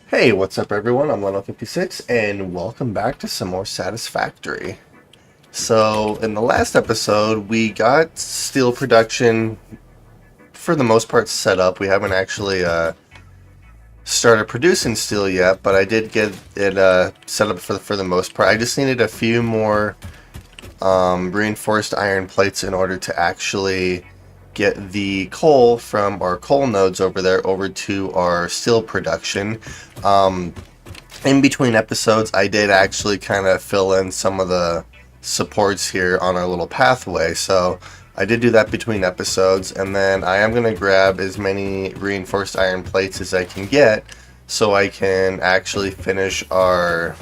Hey, what's up everyone? I'm Leno56 and welcome back to some more Satisfactory. So, in the last episode, we got steel production for the most part set up. We haven't actually started producing steel yet, but I did get it set up for the most part. I just needed a few more reinforced iron plates in order to actually get the coal from our coal nodes over there over to our steel production. In between episodes, I did actually kind of fill in some of the supports here on our little pathway, so I did do that between episodes, and then I am going to grab as many reinforced iron plates as I can get so I can actually finish our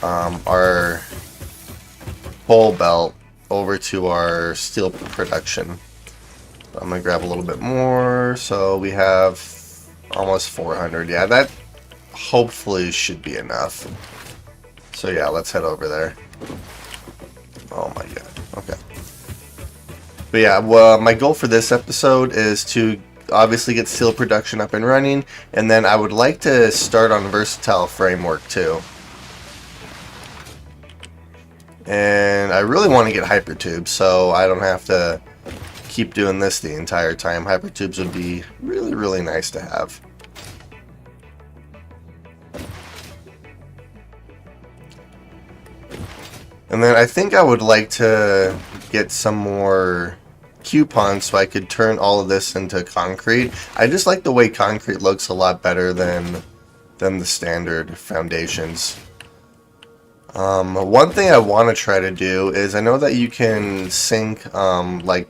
coal belt over to our steel production. I'm going to grab a little bit more, so we have almost 400. Yeah, that hopefully should be enough. So yeah, let's head over there. Oh my god. Okay. But yeah, well, my goal for this episode is to obviously get steel production up and running, and then I would like to start on versatile framework too. And I really want to get hypertubes, so I don't have to keep doing this the entire time. Hypertubes would be really, really nice to have. And then I think I would like to get some more coupons so I could turn all of this into concrete. I just like the way concrete looks a lot better than the standard foundations. One thing I want to try to do is I know that you can sync like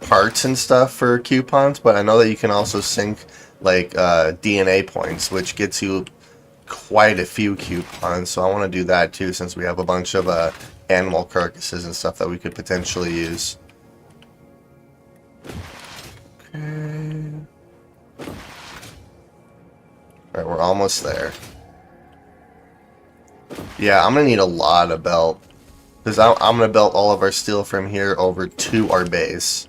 parts and stuff for coupons, but I know that you can also sync like DNA points, which gets you quite a few coupons, so I want to do that too since we have a bunch of animal carcasses and stuff that we could potentially use. Okay. Alright, we're almost there. Yeah, I'm gonna need a lot of belt because I'm gonna belt all of our steel from here over to our base.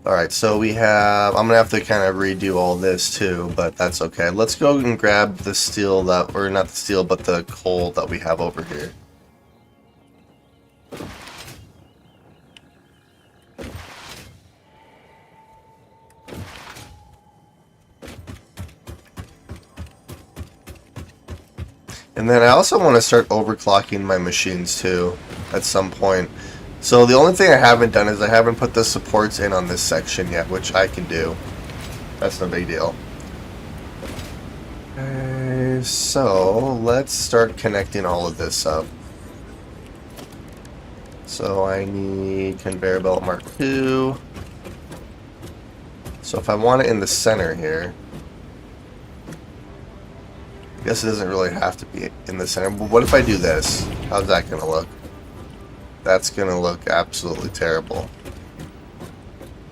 Alright, so we have... I'm going to have to kind of redo all this too, but that's okay. Let's go and grab the steel that... or not the steel, but the coal that we have over here. And then I also want to start overclocking my machines too at some point. So the only thing I haven't done is I haven't put the supports in on this section yet, which I can do. That's no big deal. Okay, so let's start connecting all of this up. So I need conveyor belt Mark II. So if I want it in the center here, I guess it doesn't really have to be in the center. But what if I do this? How's that going to look? That's going to look absolutely terrible.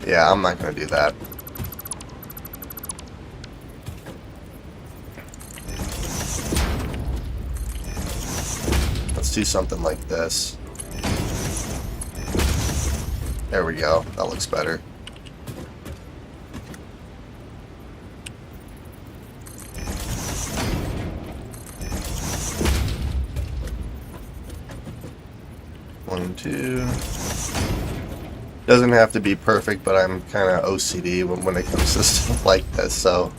Yeah, I'm not going to do that. Let's do something like this. There we go. That looks better. One, two. Doesn't have to be perfect, but I'm kind of OCD when it comes to stuff like this, so.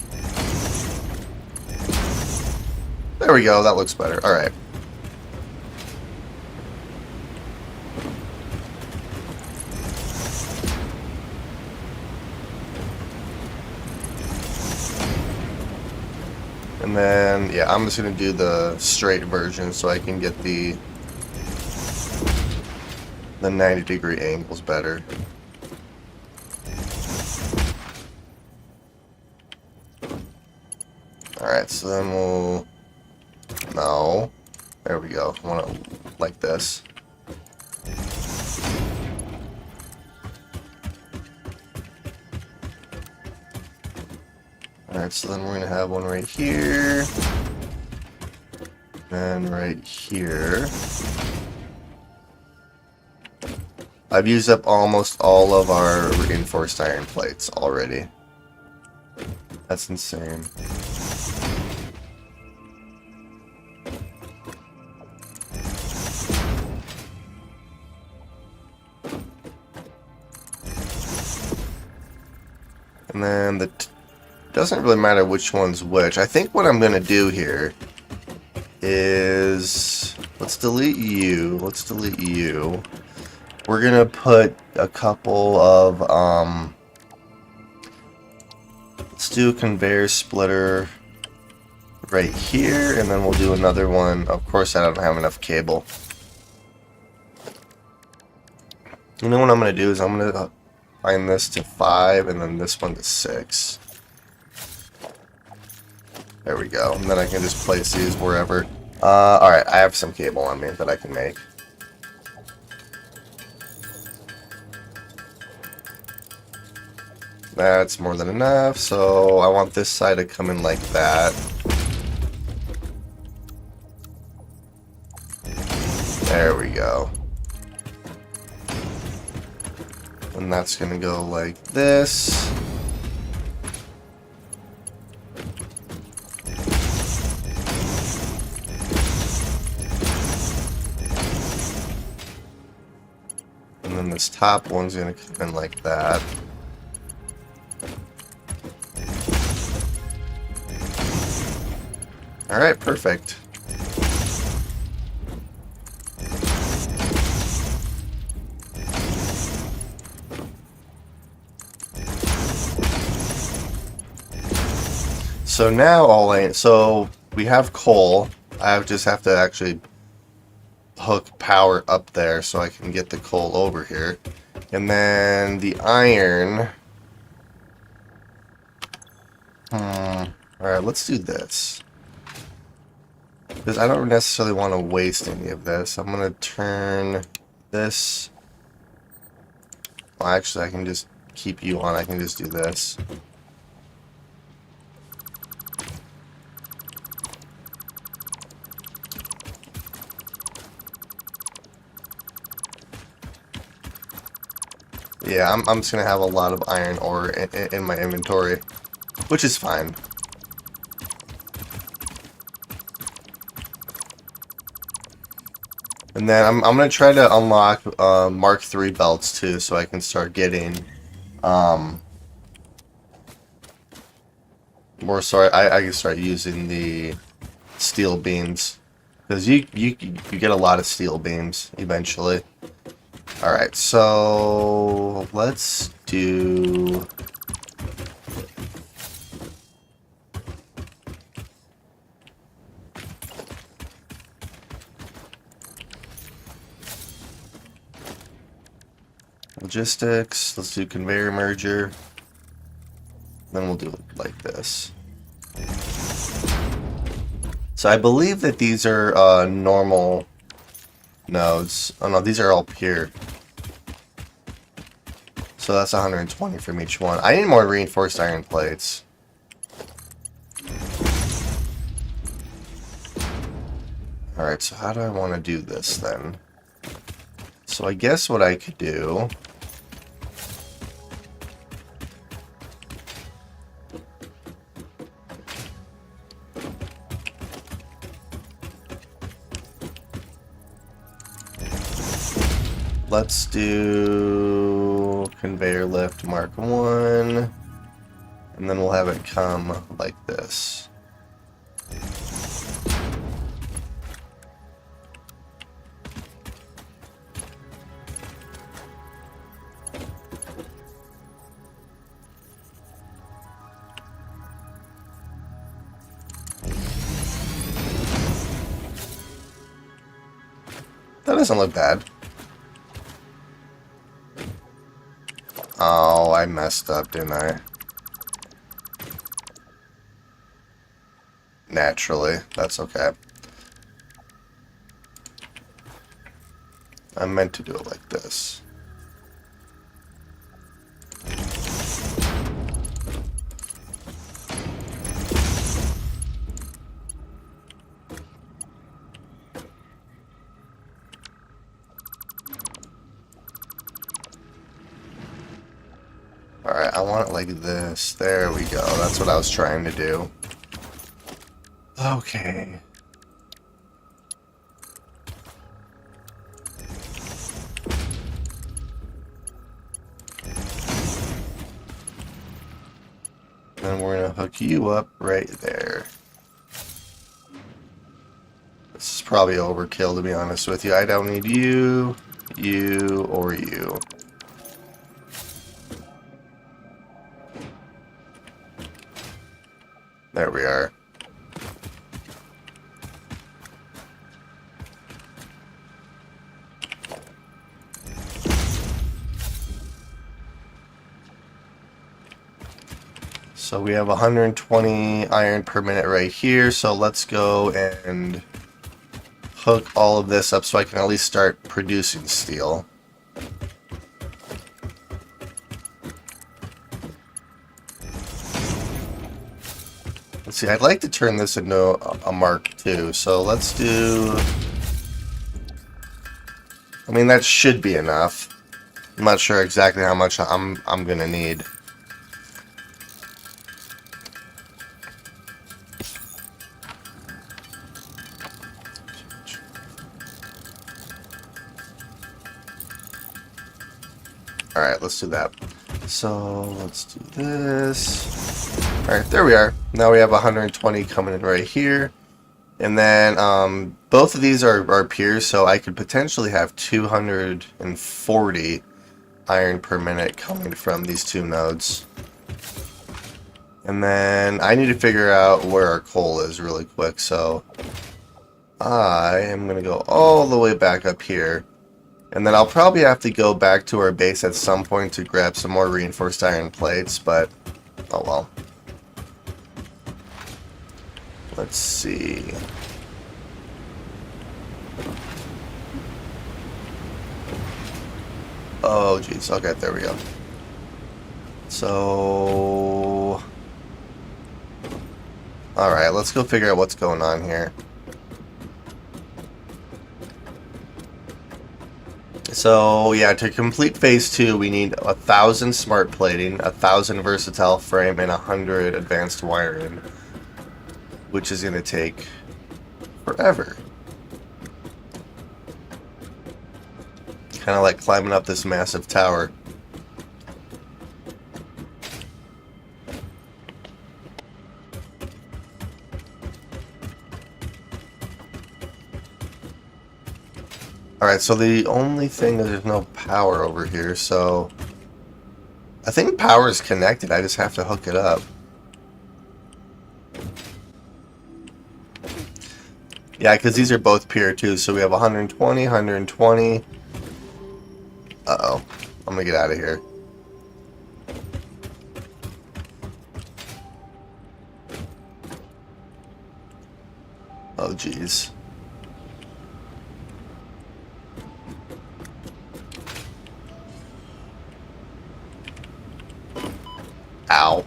There we go, that looks better. Alright. And then, yeah, I'm just going to do the straight version so I can get the 90-degree angles better. Alright, so then we'll... No. There we go. I want it like this. Alright, so then we're going to have one right here. And right here. I've used up almost all of our reinforced iron plates already. That's insane. And then doesn't really matter which one's which. I think what I'm gonna do here is let's delete you. Let's delete you. We're gonna put a couple of let's do a conveyor splitter right here, and then we'll do another one. Of course, I don't have enough cable. You know what I'm gonna do is I'm gonna find this to 5 and then this one to 6. There we go. And then I can just place these wherever. Alright, I have some cable on me that I can make. That's more than enough, so I want this side to come in like that. There we go. And that's gonna go like this. And then this top one's gonna come in like that. Alright, perfect. So now so we have coal. I just have to actually hook power up there so I can get the coal over here. And then the iron. Alright, let's do this. Because I don't necessarily want to waste any of this. I'm going to turn this. Well, actually, I can just keep you on. I can just do this. Yeah, I'm just going to have a lot of iron ore in my inventory, which is fine. And then I'm going to try to unlock Mark III belts too, so I can start getting more. Sorry, I can start using the steel beams, because you get a lot of steel beams eventually. All right, so let's do. Logistics, let's do conveyor merger. Then we'll do it like this. So I believe that these are normal nodes. Oh no, these are all pure. So that's 120 from each one. I need more reinforced iron plates. Alright, so how do I want to do this then? So I guess what I could do. Let's do conveyor lift Mark 1, and then we'll have it come like this. That doesn't look bad. Oh, I messed up, didn't I? Naturally, that's okay. I meant to do it like this. Alright, I want it like this. There we go. That's what I was trying to do. Okay. Then we're going to hook you up right there. This is probably overkill, to be honest with you. I don't need you, you, or you. There we are. So we have 120 iron per minute right here. So let's go and hook all of this up so I can at least start producing steel. Let's see, I'd like to turn this into a Mark II. So let's do... I mean, that should be enough. I'm not sure exactly how much I'm gonna need. Alright, let's do that. So, let's do this. Alright, there we are. Now we have 120 coming in right here. And then, both of these are peers, so I could potentially have 240 iron per minute coming from these two nodes. And then, I need to figure out where our coal is really quick, so I am going to go all the way back up here. And then I'll probably have to go back to our base at some point to grab some more reinforced iron plates, but oh well. Let's see. Oh geez, okay, there we go. So... Alright, let's go figure out what's going on here. So, yeah, to complete Phase 2, we need 1,000 smart plating, 1,000 versatile frame, and 100 advanced wiring, which is going to take forever. Kind of like climbing up this massive tower. Alright, so the only thing is there's no power over here, so I think power is connected, I just have to hook it up. Yeah, because these are both peer too, so we have 120, 120. Uh-oh, I'm gonna get out of here. Oh, jeez. Ow.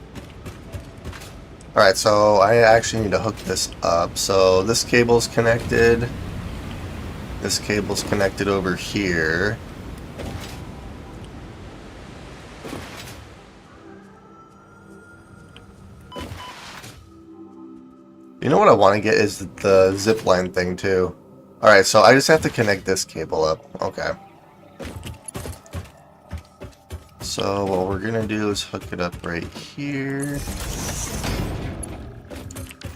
Alright, so I actually need to hook this up. So this cable's connected. This cable's connected over here. You know what I want to get is the zipline thing too. Alright, so I just have to connect this cable up. Okay. So what we're gonna do is hook it up right here.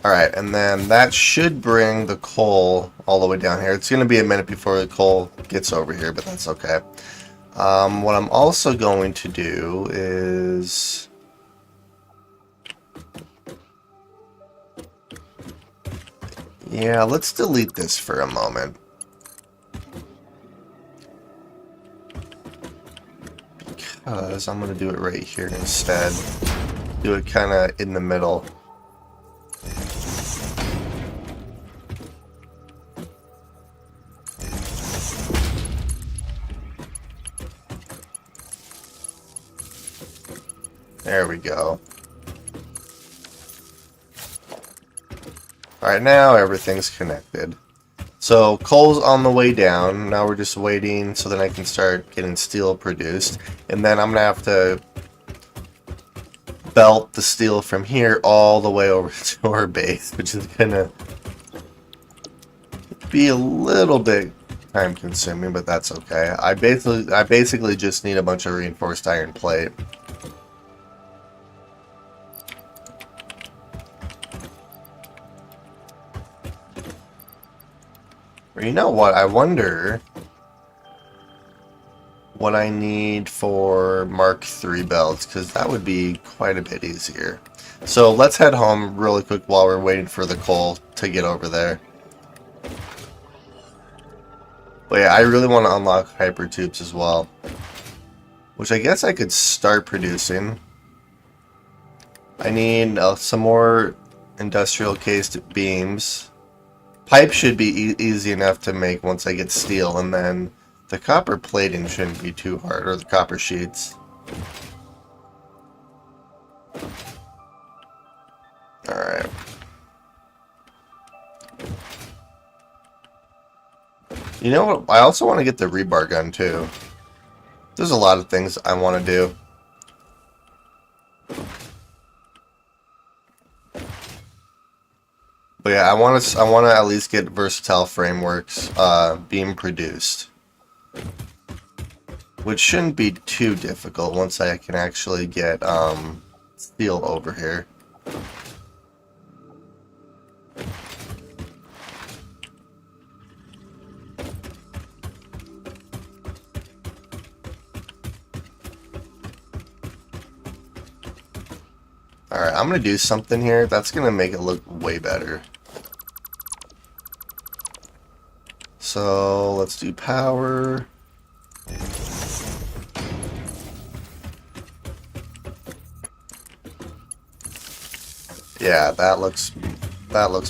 Alright, and then that should bring the coal all the way down here. It's gonna be a minute before the coal gets over here, but that's okay. What I'm also going to do is... Yeah, let's delete this for a moment. Because I'm going to do it right here instead. Do it kind of in the middle. There we go. Alright, now everything's connected. So, coal's on the way down. Now we're just waiting so that I can start getting steel produced. And then I'm going to have to belt the steel from here all the way over to our base, which is gonna be a little bit time consuming, but that's okay. I basically just need a bunch of reinforced iron plate. Or you know what? I wonder what I need for Mark III belts, because that would be quite a bit easier. So let's head home really quick while we're waiting for the coal to get over there. But yeah, I really want to unlock hyper tubes as well, which I guess I could start producing. I need some more industrial cased beams. Pipe should be easy enough to make once I get steel, and then the copper plating shouldn't be too hard, or the copper sheets. Alright. You know what? I also want to get the rebar gun too. There's a lot of things I want to do. But yeah, I want to at least get versatile frameworks being produced, which shouldn't be too difficult once I can actually get steel over here. Alright, I'm going to do something here that's going to make it look way better. So, let's do power. Yeah, that looks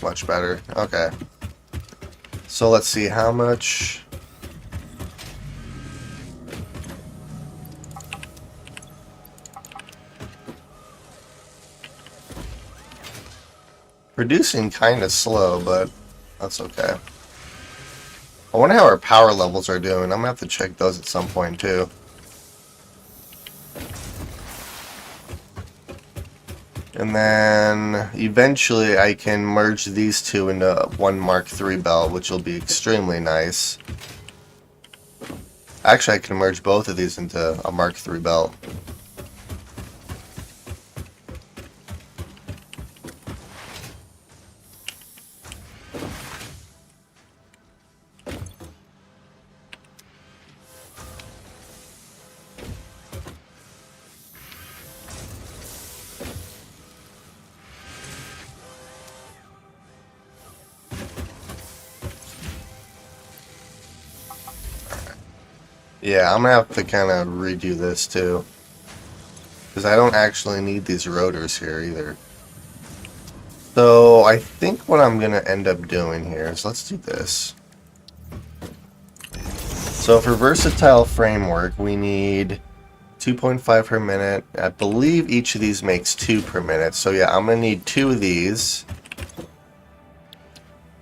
much better. Okay. So, let's see how much. Producing kind of slow, but that's okay. I wonder how our power levels are doing. I'm going to have to check those at some point, too. And then, eventually, I can merge these two into one Mark III belt, which will be extremely nice. Actually, I can merge both of these into a Mark III belt. Yeah, I'm gonna have to kind of redo this too, because I don't actually need these rotors here either. So I think what I'm gonna end up doing here is, let's do this. So for versatile framework, we need 2.5 per minute. I believe each of these makes 2 per minute. So yeah, I'm gonna need 2 of these,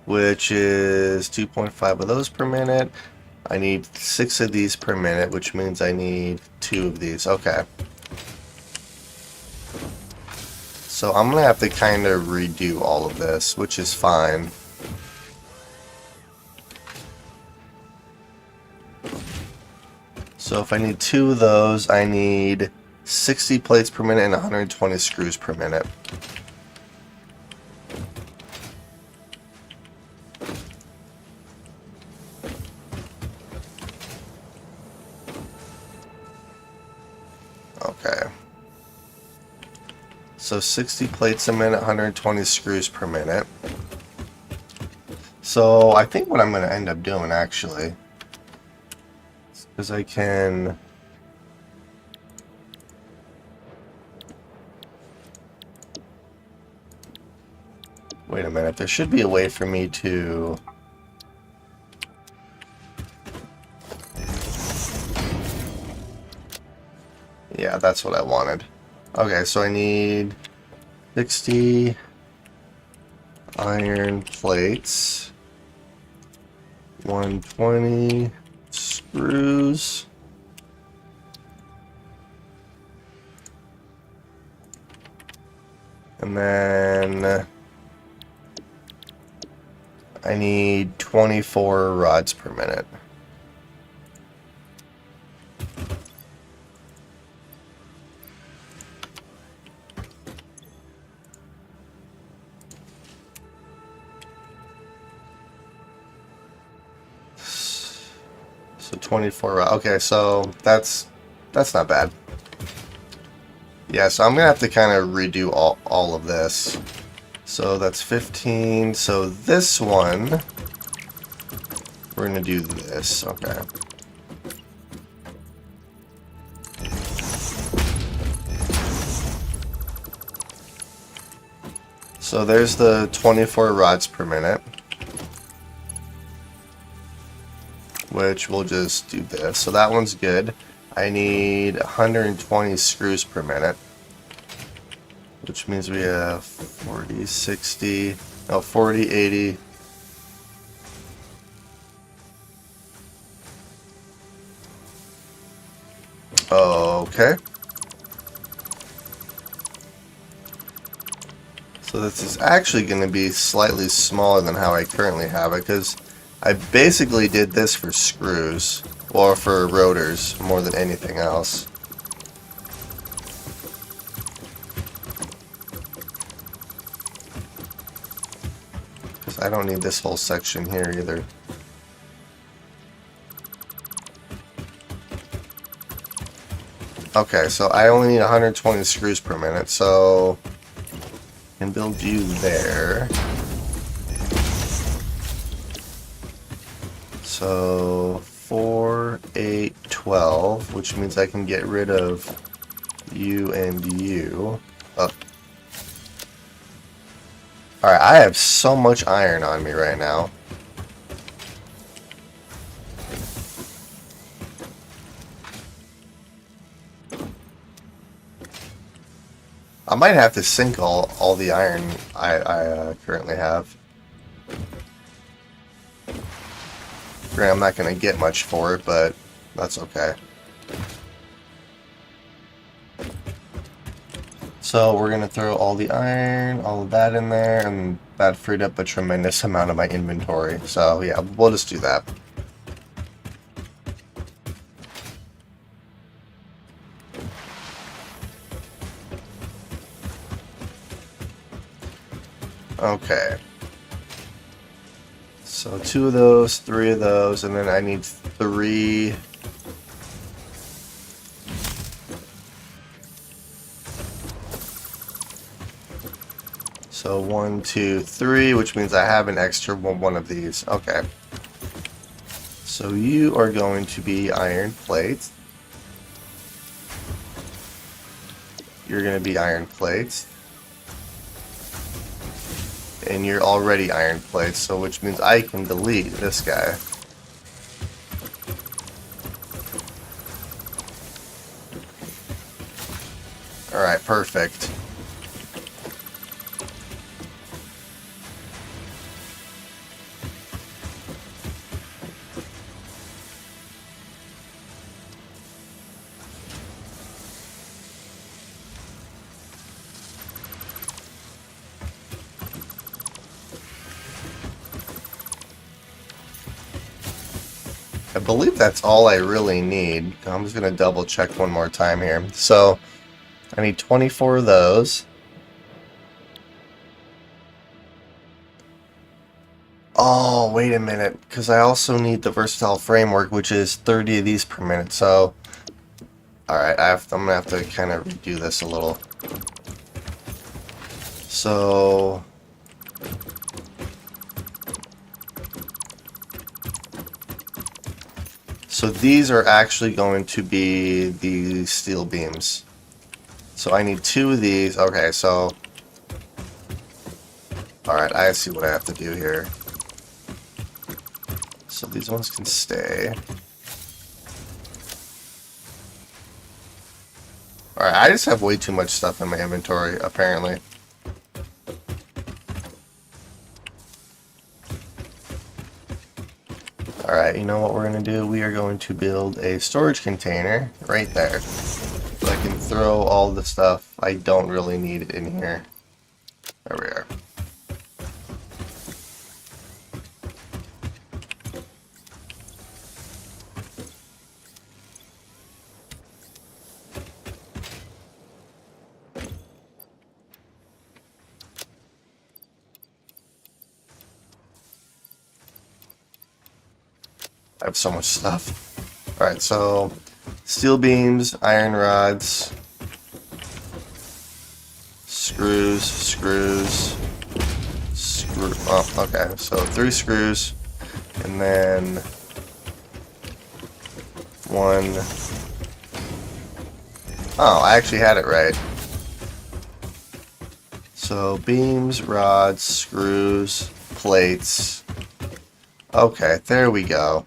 which is 2.5 of those per minute. I need 6 of these per minute, which means I need 2 of these. Okay. So I'm going to have to kind of redo all of this, which is fine. So if I need 2 of those, I need 60 plates per minute and 120 screws per minute. Okay. So 60 plates a minute, 120 screws per minute. So I think what I'm going to end up doing, actually, is I can... Wait a minute, there should be a way for me to... Yeah, that's what I wanted. Okay, so I need 60 iron plates, 120 screws, And then I need 24 rods per minute. So 24 rods. Okay, so that's not bad. Yeah, so I'm gonna have to kind of redo all of this. So that's 15. So this one, we're gonna do this. Okay. So there's the 24 rods per minute, which we'll just do this. So that one's good. I need 120 screws per minute, which means we have 40, 60, no, 40, 80. Okay. So this is actually going to be slightly smaller than how I currently have it, because I basically did this for screws, or for rotors, more than anything else. Because I don't need this whole section here either. Okay, so I only need 120 screws per minute, so I can build you there. So 4, 8, 12, which means I can get rid of you and you. Oh. Alright, I have so much iron on me right now. I might have to sink all the iron I currently have. Granted, I'm not going to get much for it, but that's okay. So we're going to throw all the iron, all of that in there, and that freed up a tremendous amount of my inventory. So yeah, we'll just do that. Okay. So 2 of those, 3 of those, and then I need 3. So 1, 2, 3, which means I have an extra one of these. Okay. So you are going to be iron plates. You're going to be iron plates. And you're already iron plates, so which means I can delete this guy. Alright, perfect. I believe that's all I really need. I'm just going to double check one more time here. So, I need 24 of those. Oh, wait a minute, because I also need the versatile framework, which is 30 of these per minute. So, alright, I'm going to have to kind of redo this a little. So, these are actually going to be the steel beams. So I need 2 of these. Okay, so... Alright, I see what I have to do here. So these ones can stay. Alright, I just have way too much stuff in my inventory, apparently. Alright, you know what we're going to do? We are going to build a storage container right there. So I can throw all the stuff I don't really need in here. There we are. I have so much stuff. Alright, so steel beams, iron rods, screws, oh, okay, so 3 screws, and then 1. Oh, I actually had it right. So beams, rods, screws, plates. Okay, there we go.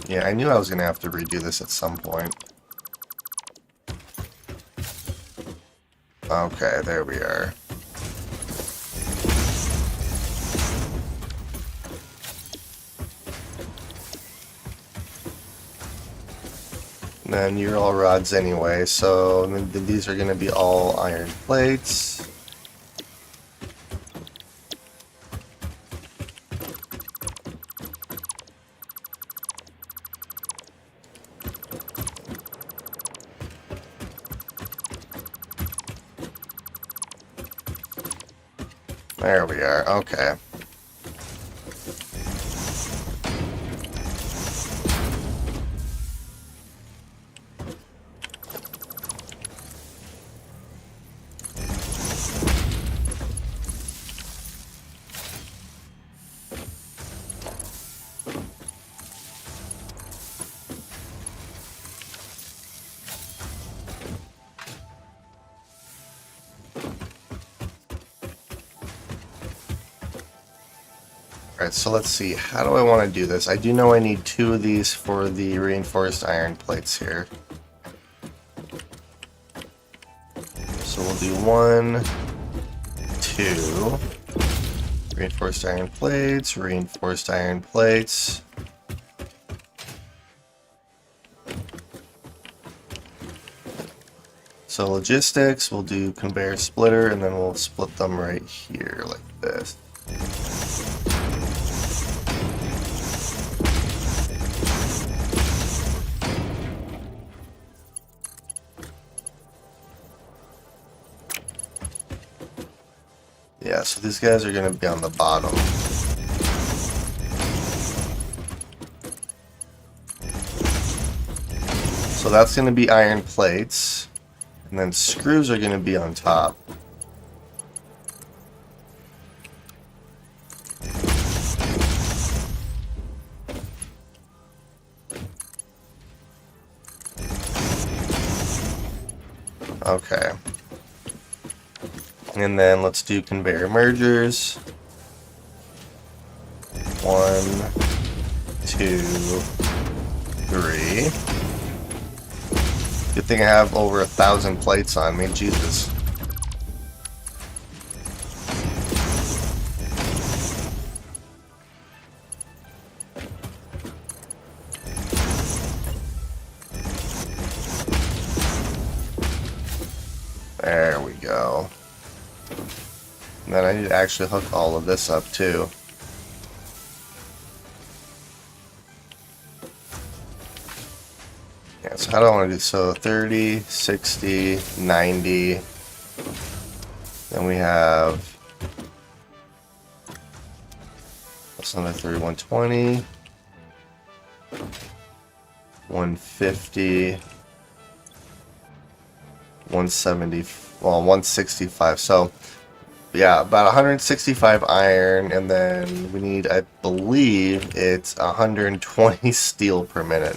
Yeah, I knew I was going to have to redo this at some point. Okay, there we are. And then you're all rods anyway, so these are going to be all iron plates. There we are, okay. Alright, so let's see. How do I want to do this? I do know I need 2 of these for the reinforced iron plates here. So we'll do 1, 2. Reinforced iron plates, reinforced iron plates. So logistics, we'll do conveyor splitter, and then we'll split them right here like this. Yeah, so these guys are going to be on the bottom. So that's going to be iron plates, and then screws are going to be on top. Okay. And then let's do conveyor mergers. 1, 2, 3. Good thing I have over 1,000 plates on me, Jesus. There we go. And then I need to actually hook all of this up too. Yeah, so how do I want to do? So 30, 60, 90. Then we have that's another 3, 120, 150, 170, well, 165. So yeah, about 165 iron, and then we need, I believe, it's 120 steel per minute.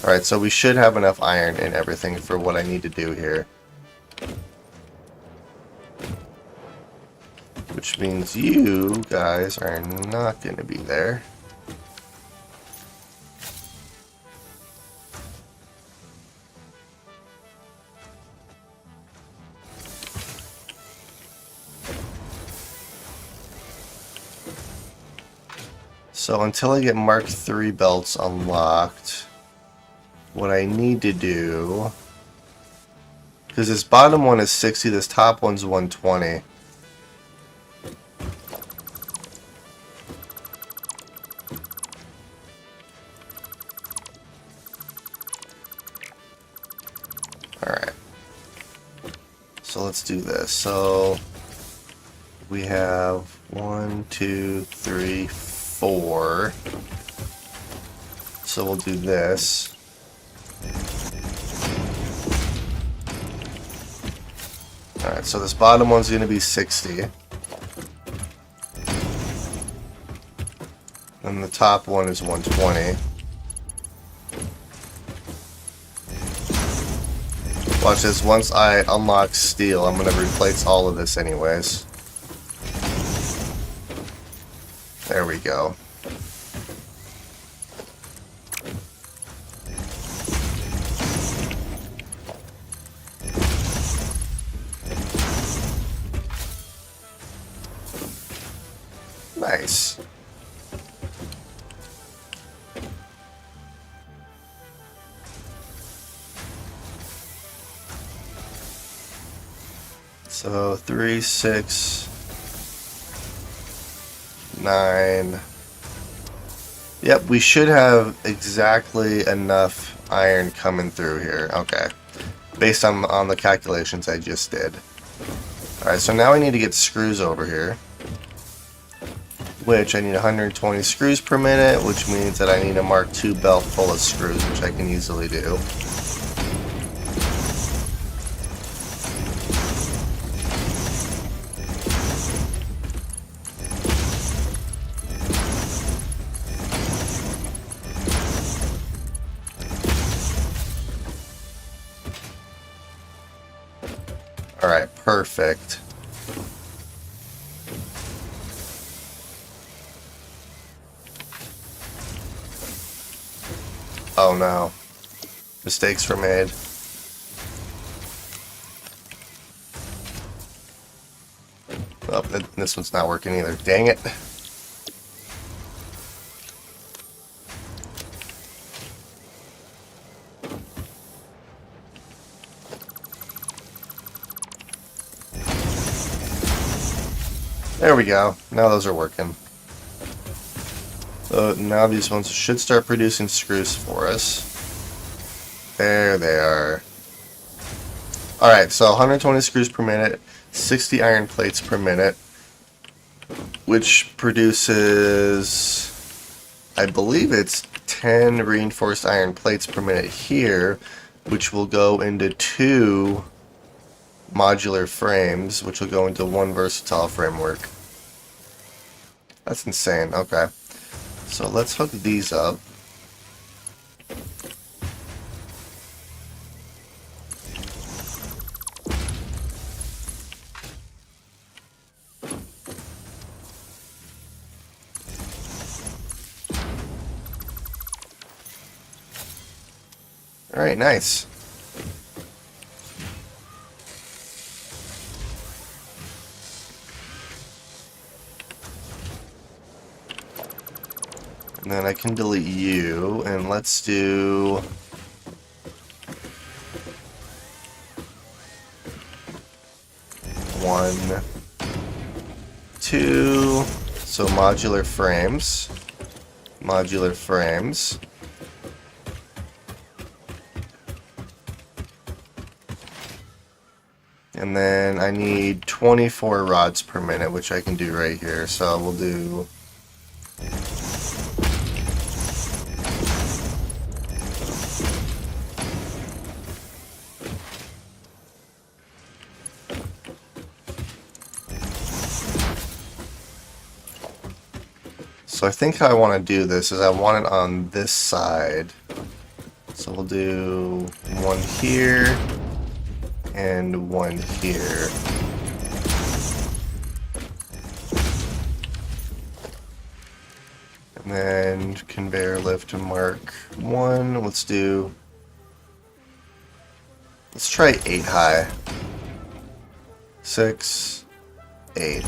Alright, so we should have enough iron and everything for what I need to do here. Which means you guys are not going to be there. So until I get Mark III belts unlocked, what I need to do Because this bottom one is 60, this top one's 120. Alright. So let's do this. So we have 1, 2, 3, 4. So we'll do this. Alright, so this bottom one's going to be 60. And the top one is 120. Watch this, once I unlock steel, I'm going to replace all of this anyways. There we go. Nice. So 3, 6, 9. Yep, we should have exactly enough iron coming through here. Okay. Based on the calculations I just did. Alright, so now I need to get screws over here. Which I need 120 screws per minute, which means that I need a Mark II belt full of screws, which I can easily do. Alright, perfect. Oh no. Mistakes were made. Oh, this one's not working either. Dang it. There we go. Now those are working. So now these ones should start producing screws for us. There they are. Alright, so 120 screws per minute, 60 iron plates per minute, which produces, I believe it's 10 reinforced iron plates per minute here, which will go into 2 modular frames, which will go into 1 versatile framework. That's insane. Okay. So let's hook these up. Alright, nice. And then I can delete you, and let's do... one, 2, so modular frames. Modular frames. And then I need 24 rods per minute, which I can do right here. So we'll do... So I think how I want to do this is I want it on this side. So we'll do one here and one here. And then conveyor lift to mark 1. Let's try 8 high. 6, 8.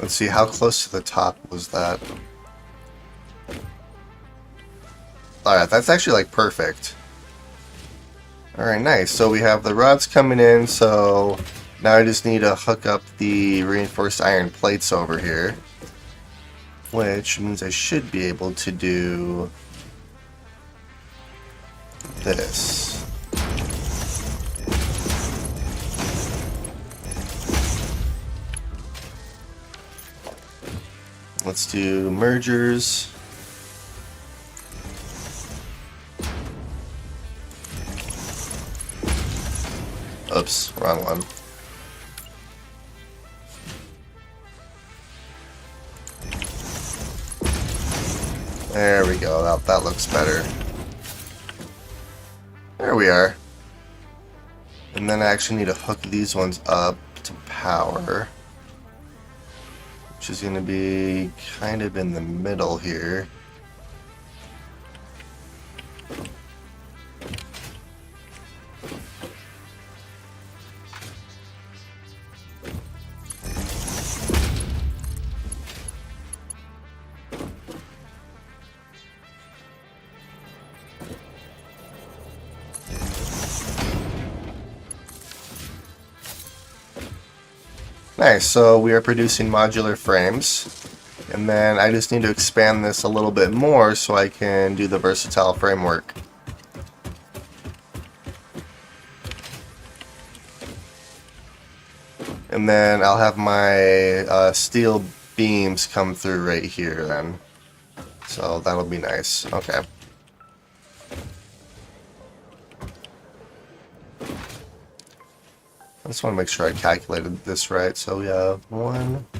Let's see, how close to the top was that? Alright, that's actually like perfect. Alright, nice. So we have the rods coming in, so now I just need to hook up the reinforced iron plates over here. Which means I should be able to do this. Let's do mergers. Oops, wrong one. There we go, that looks better. There we are. And then I actually need to hook these ones up to power, which is going to be kind of in the middle here. Nice, so we are producing modular frames, and then I just need to expand this a little bit more so I can do the versatile framework. And then I'll have my steel beams come through right here then. So that'll be nice. Okay. I just want to make sure I calculated this right. So we have 1, 2,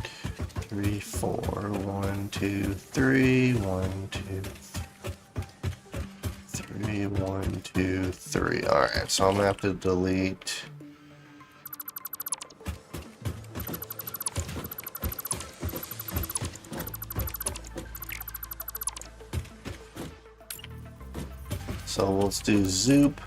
3, 4, 1, 2, 3, 1, 2, 3, 1, 2, 3. Alright, so I'm gonna have to delete so let's do Zoop.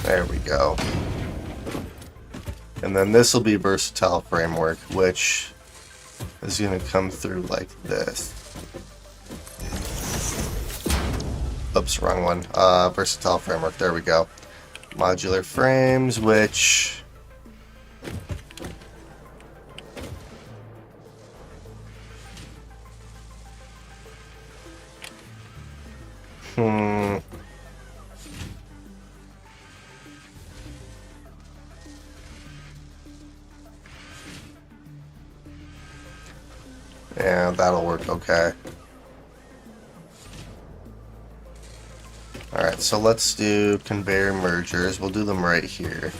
There we go. And then this will be versatile framework, which is going to come through like this. Oops, wrong one. Versatile framework, there we go. Modular frames, which... Yeah, that'll work okay. Alright, so let's do conveyor mergers. We'll do them right here.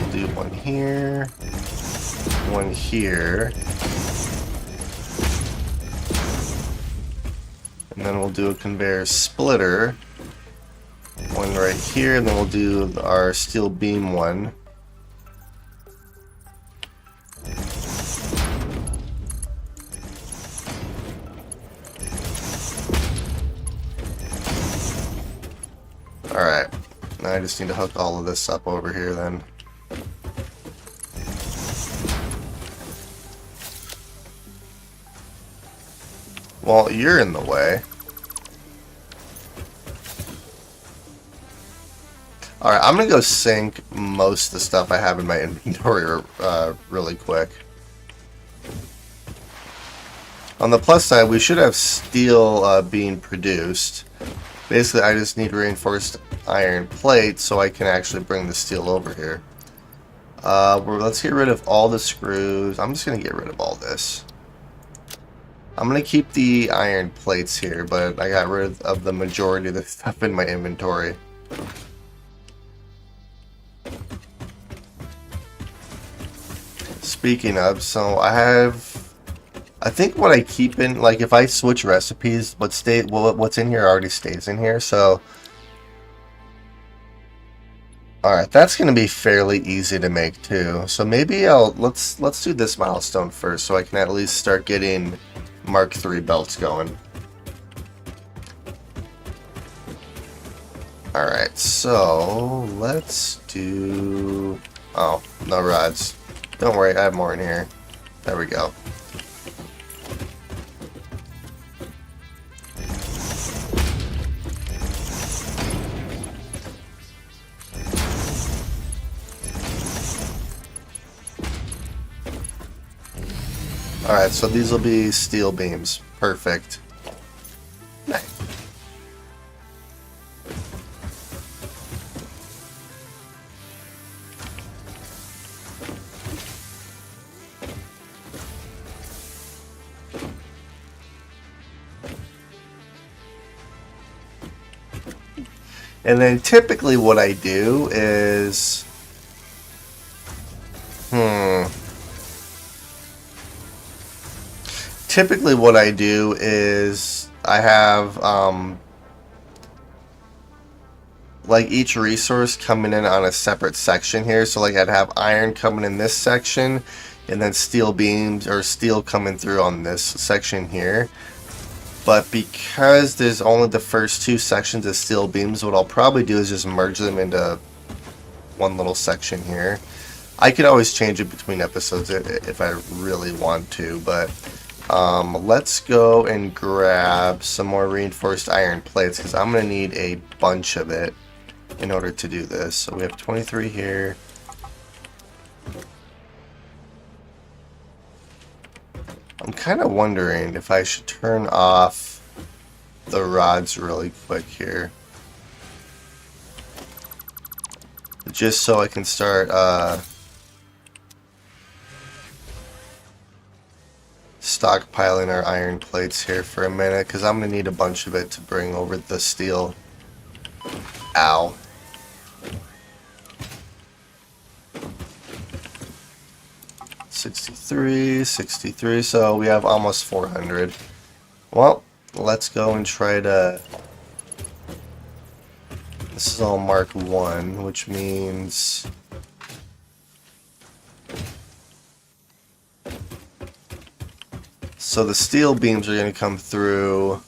We'll do one here, one here. And then we'll do a conveyor splitter. One right here, and then we'll do our steel beam one. Alright, now I just need to hook all of this up over here then. Well, you're in the way. Alright, I'm gonna go sync most of the stuff I have in my inventory really quick. On the plus side, we should have steel being produced. Basically, I just need reinforced iron plates so I can actually bring the steel over here. Let's get rid of all the screws. I'm just going to get rid of all this. I'm going to keep the iron plates here, but I got rid of the majority of the stuff in my inventory. Speaking of, so I think what I keep in, like if I switch recipes, what's in here already stays in here, so alright, that's gonna be fairly easy to make too. So maybe let's do this milestone first so I can at least start getting Mark III belts going. Alright, so let's do... Oh, no rods. Don't worry, I have more in here. There we go. Alright, so these will be steel beams. Perfect. Nice. And then typically what I do is... Typically what I do is I have like each resource coming in on a separate section here. So like I'd have iron coming in this section and then steel beams or steel coming through on this section here. But because there's only the first two sections of steel beams, what I'll probably do is just merge them into one little section here. I could always change it between episodes if I really want to, but let's go and grab some more reinforced iron plates because I'm going to need a bunch of it in order to do this. So we have 23 here. I'm kind of wondering if I should turn off the rods really quick here. Just so I can start stockpiling our iron plates here for a minute, because I'm going to need a bunch of it to bring over the steel. Ow. $63, so we have almost 400. Well, let's go and try to... This is all Mark 1, which means... So the steel beams are going to come through...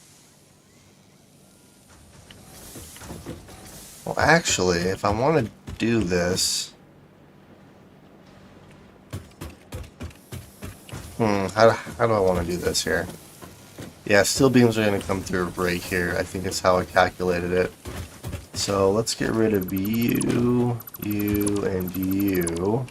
Well, actually, if I want to do this... How do I want to do this here? Yeah, steel beams are going to come through right here. I think it's how I calculated it. So let's get rid of you, and you.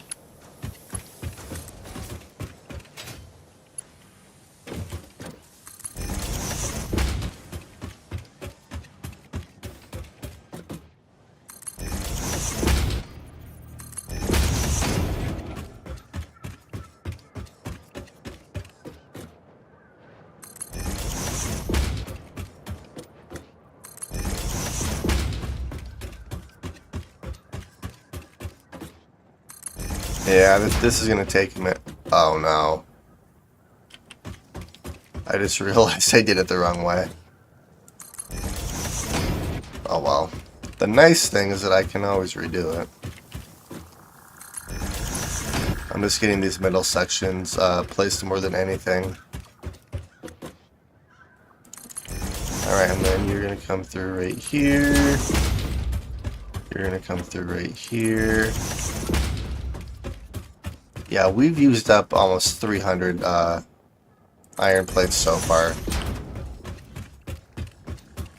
Yeah, this is going to take a minute. Oh no. I just realized I did it the wrong way. Oh well. The nice thing is that I can always redo it. I'm just getting these middle sections placed more than anything. Alright, and then you're going to come through right here. You're going to come through right here. Yeah, we've used up almost 300 iron plates so far.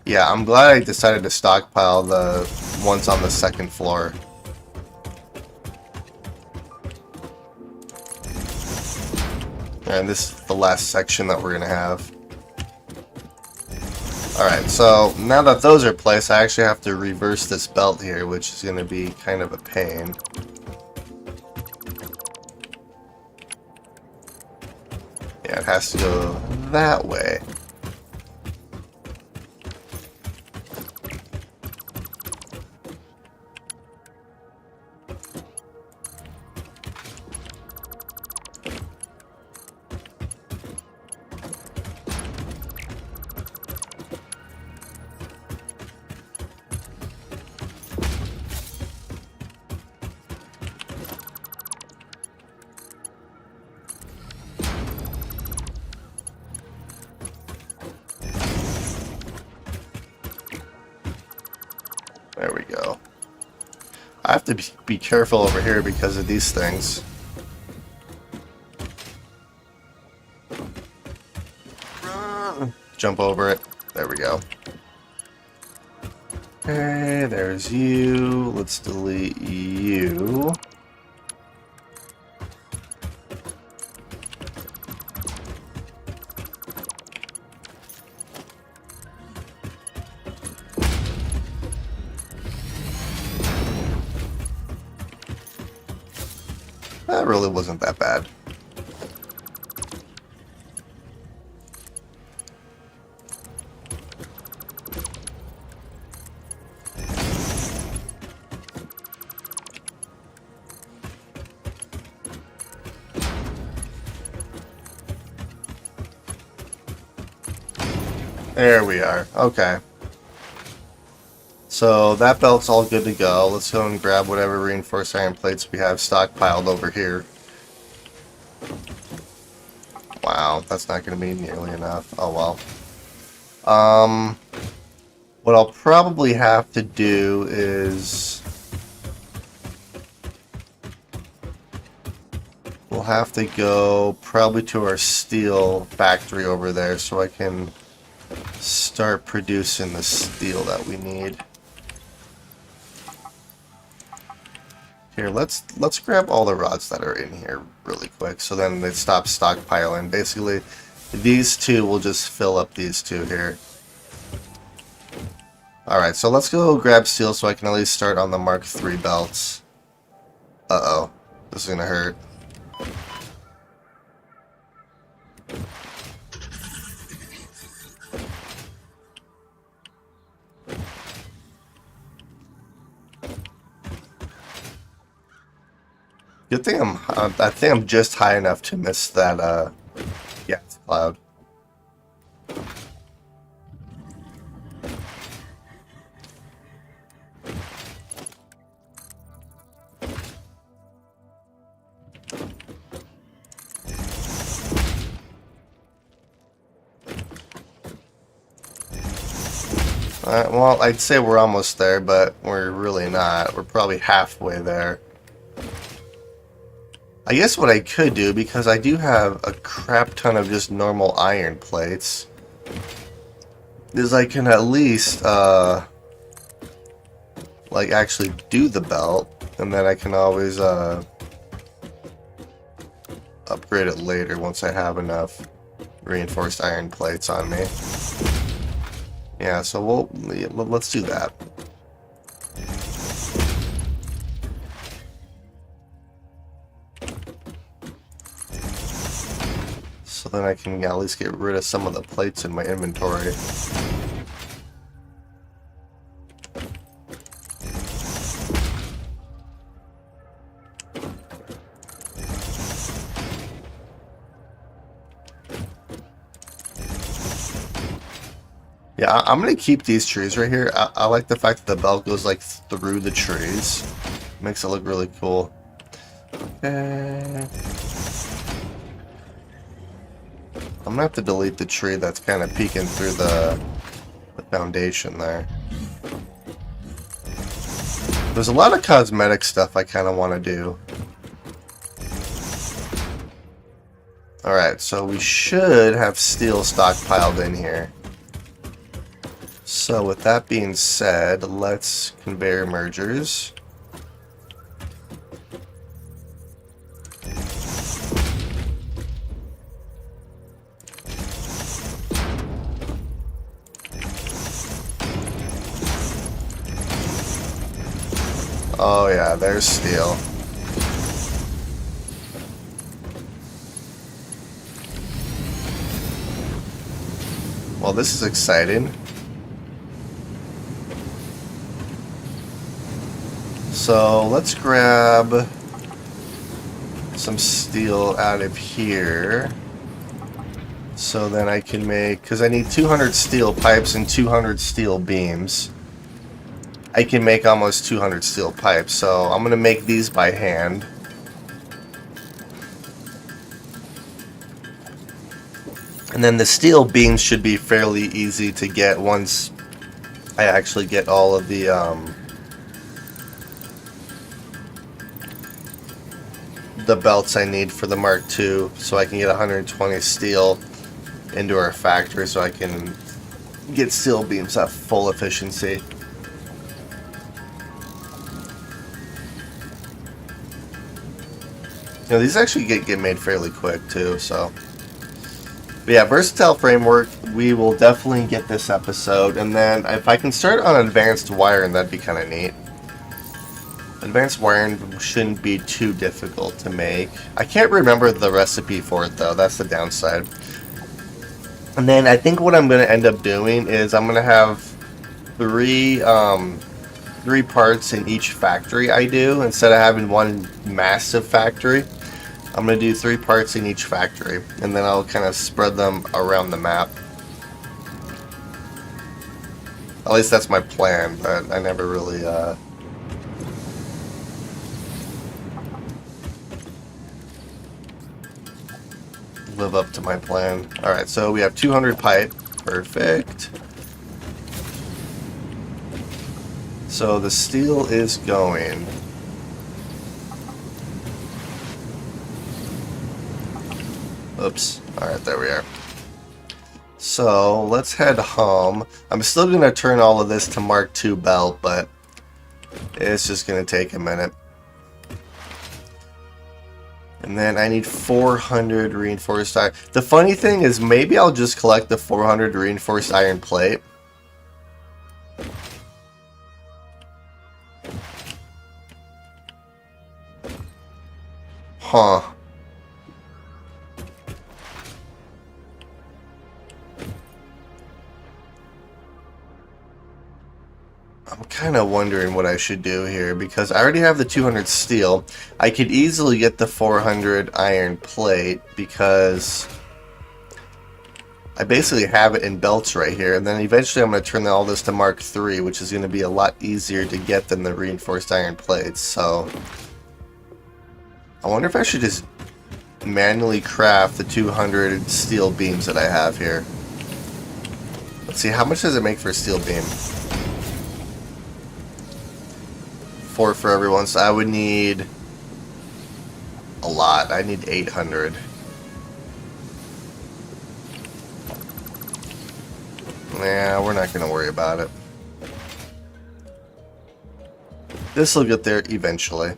Yeah, I'm glad I decided to stockpile the ones on the second floor. And this is the last section that we're going to have. Alright, so now that those are placed, I actually have to reverse this belt here, which is going to be kind of a pain. Yeah, it has to go that way. There we go. I have to be careful over here because of these things. Jump over it. There we go. Okay, there's you. Let's delete you. That really wasn't that bad. There we are. Okay. So that belt's all good to go. Let's go and grab whatever reinforced iron plates we have stockpiled over here. Wow, that's not going to be nearly enough. Oh well. What I'll probably have to do is we'll have to go probably to our steel factory over there so I can start producing the steel that we need. Here, let's grab all the rods that are in here really quick so then it stops stockpiling. Basically, these two will just fill up these two here. Alright, so let's go grab steel so I can at least start on the Mark III belts. Uh-oh. This is gonna hurt. Good thing I think I'm just high enough to miss that, gas cloud. Well, I'd say we're almost there, but we're really not. We're probably halfway there. I guess what I could do, because I do have a crap ton of just normal iron plates, is I can at least, like, actually do the belt, and then I can always, upgrade it later once I have enough reinforced iron plates on me. Yeah, so let's do that. So then I can at least get rid of some of the plates in my inventory. Yeah, I'm gonna keep these trees right here. I like the fact that the belt goes like through the trees. Makes it look really cool. Okay. I'm gonna have to delete the tree that's kind of peeking through the foundation there. There's a lot of cosmetic stuff I kind of want to do. Alright, so we should have steel stockpiled in here. So with that being said, let's conveyor mergers. Oh yeah, there's steel. Well, this is exciting. So let's grab some steel out of here. So then I can make, because I need 200 steel pipes and 200 steel beams. I can make almost 200 steel pipes, so I'm going to make these by hand. And then the steel beams should be fairly easy to get once I actually get all of the the belts I need for the Mark II so I can get 120 steel into our factory so I can get steel beams at full efficiency. You know, these actually get made fairly quick too, so. But yeah, versatile framework, we will definitely get this episode, and then if I can start on advanced wiring, that'd be kind of neat. Advanced wiring shouldn't be too difficult to make. I can't remember the recipe for it though, that's the downside. And then I think what I'm going to end up doing is I'm going to have three parts in each factory I do, instead of having one massive factory. I'm going to do 3 parts in each factory, and then I'll kind of spread them around the map. At least that's my plan, but I never really live up to my plan. Alright, so we have 200 pipe. Perfect. So the steel is going. Oops. Alright, there we are. So, let's head home. I'm still going to turn all of this to Mark II belt, but it's just going to take a minute. And then I need 400 reinforced iron. The funny thing is, maybe I'll just collect the 400 reinforced iron plate. Huh. I'm kind of wondering what I should do here, because I already have the 200 steel. I could easily get the 400 iron plate, because I basically have it in belts right here, and then eventually I'm going to turn all this to Mark III, which is going to be a lot easier to get than the reinforced iron plates. So I wonder if I should just manually craft the 200 steel beams that I have here. Let's see, how much does it make for a steel beam? 4 for everyone, so I would need a lot. I need 800. Nah, we're not going to worry about it. This will get there eventually.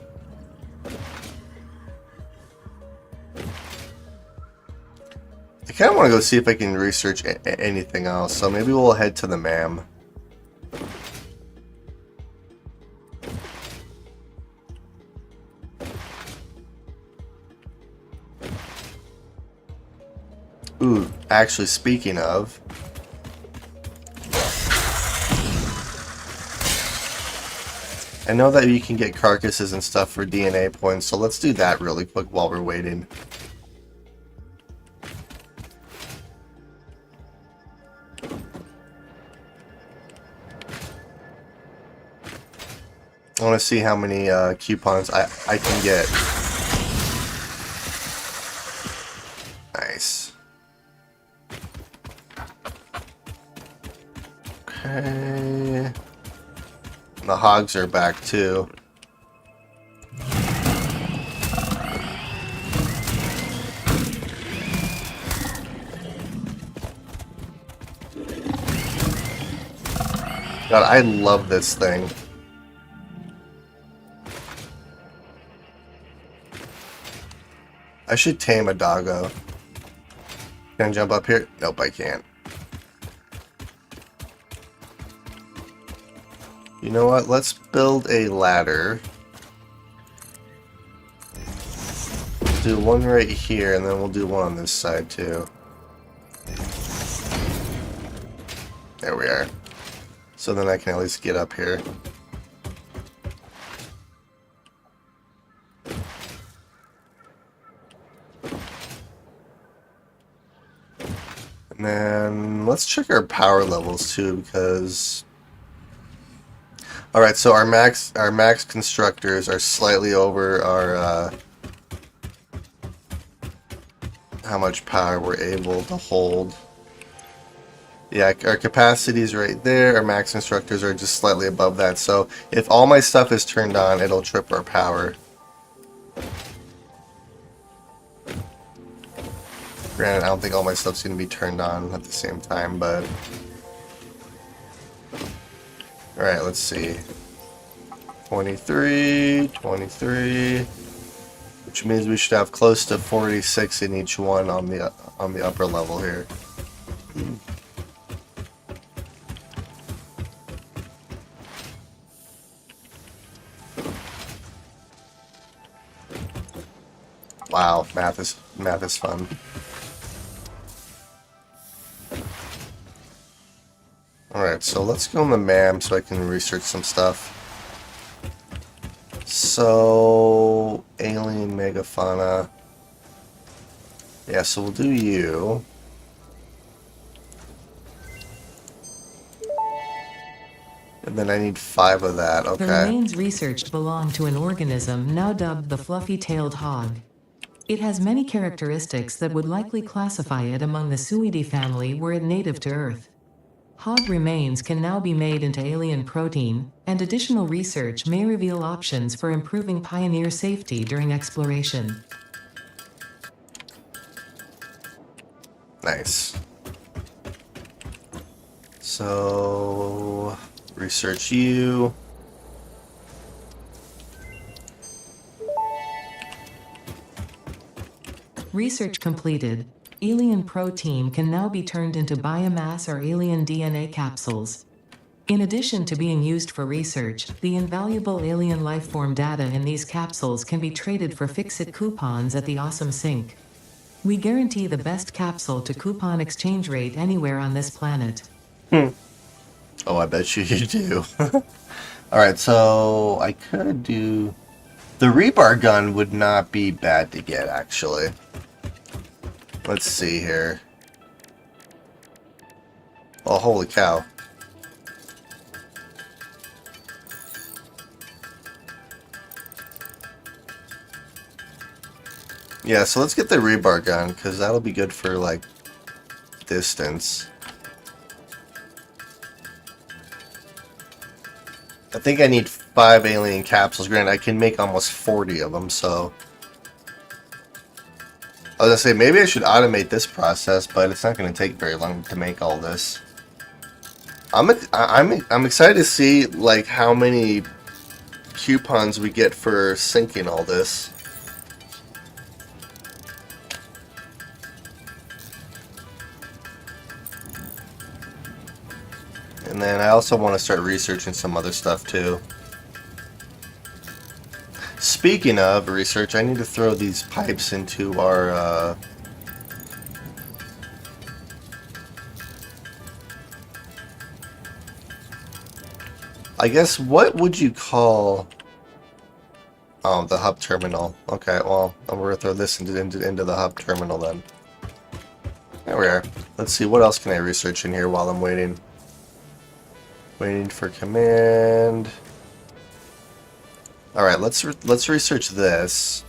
I kind of want to go see if I can research anything else, so maybe we'll head to the MAM. Ooh, actually, speaking of, I know that you can get carcasses and stuff for DNA points, so let's do that really quick while we're waiting. I want to see how many coupons I can get. Nice. Okay. The hogs are back too. God, I love this thing. I should tame a doggo. Can I jump up here? Nope, I can't. You know what? Let's build a ladder. Do one right here, and then we'll do one on this side too. There we are. So then I can at least get up here. And then let's check our power levels too, because alright, so our max constructors are slightly over our how much power we're able to hold. Yeah, our capacity is right there. Our max constructors are just slightly above that. So if all my stuff is turned on, it'll trip our power. Granted, I don't think all my stuff's going to be turned on at the same time, but... Alright, let's see. 23, 23... Which means we should have close to 46 in each one on the upper level here. Wow, math is fun. Alright, so let's go on the MAM so I can research some stuff. So, alien megafauna. Yeah, so we'll do you. And then I need 5 of that, okay. The remains researched belong to an organism now dubbed the fluffy-tailed hog. It has many characteristics that would likely classify it among the Suidae family were it native to Earth. Hog remains can now be made into alien protein, and additional research may reveal options for improving pioneer safety during exploration. Nice. So, research you. Research completed. Alien protein can now be turned into biomass or alien DNA capsules. In addition to being used for research, the invaluable alien lifeform data in these capsules can be traded for fix-it coupons at the Awesome Sync. We guarantee the best capsule to coupon exchange rate anywhere on this planet. Oh, I bet you do. Alright, so I could do... The rebar gun would not be bad to get, actually. Let's see here. Oh, holy cow. Yeah, so let's get the rebar gun, because that'll be good for, like, distance. I think I need 5 alien capsules. Granted, I can make almost 40 of them, so... I was gonna say, maybe I should automate this process, but it's not gonna take very long to make all this. I'm excited to see, like, how many coupons we get for syncing all this. And then I also want to start researching some other stuff too. Speaking of research, I need to throw these pipes into our I guess, what would you call... Oh, the hub terminal. Okay, well, I'm going to throw this into the hub terminal then. There we are. Let's see, what else can I research in here while I'm waiting? Waiting for command. Alright, let's research this.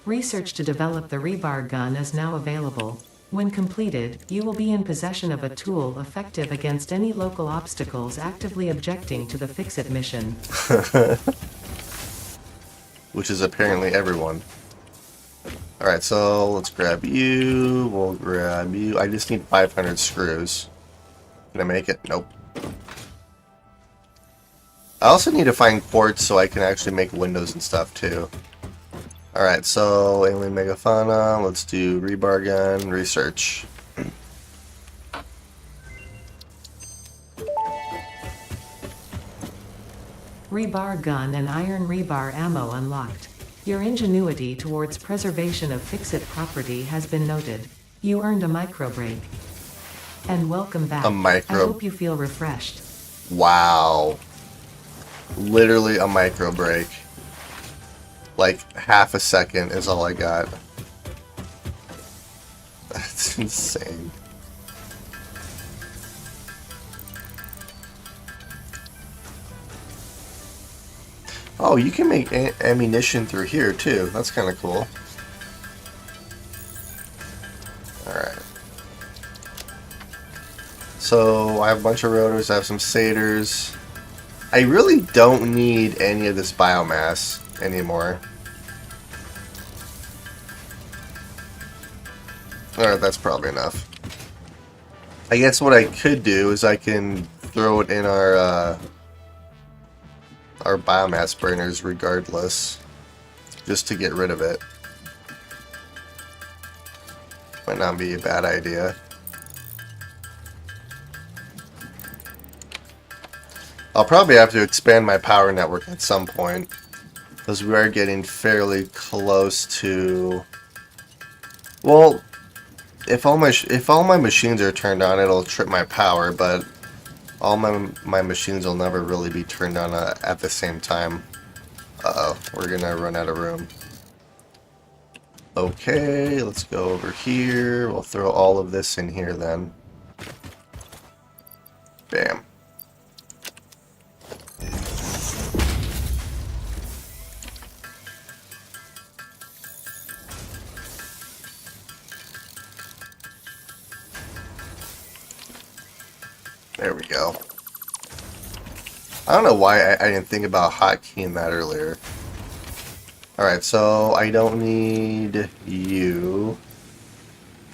Research to develop the rebar gun is now available. When completed, you will be in possession of a tool effective against any local obstacles actively objecting to the Fix-It mission. Which is apparently everyone. Alright, so let's grab you. We'll grab you. I just need 500 screws. Can I make it? Nope. I also need to find quartz so I can actually make windows and stuff too. Alright, so alien megafauna, let's do rebar gun, research. Rebar gun and iron rebar ammo unlocked. Your ingenuity towards preservation of Fix-It property has been noted. You earned a micro break. And welcome back. A micro... I hope you feel refreshed. Wow. Literally a micro break. Like, half a second is all I got. That's insane. Oh, you can make ammunition through here, too. That's kind of cool. Alright. So, I have a bunch of rotors, I have some satyrs. I really don't need any of this biomass. anymore. Alright, that's probably enough. I guess what I could do is I can throw it in our biomass burners regardless, just to get rid of it. Might not be a bad idea. I'll probably have to expand my power network at some point, because we are getting fairly close to... Well, if all my machines are turned on, it'll trip my power, but all my machines will never really be turned on at the same time. Uh-oh, we're gonna run out of room. Okay, let's go over here. We'll throw all of this in here then. Bam. There we go. I don't know why I didn't think about hotkeying that earlier. Alright, so I don't need you.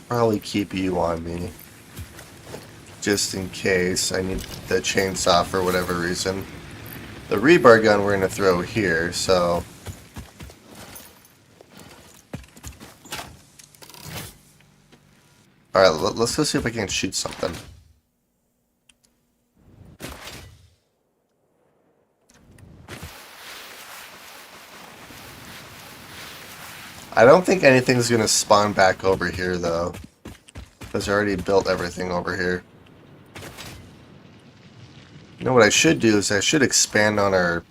Probably keep you on me. Just in case I need the chainsaw for whatever reason. The rebar gun we're going to throw here, so... Alright, let's go see if I can shoot something. I don't think anything's going to spawn back over here, though. Because I already built everything over here. You know what I should do is I should expand on our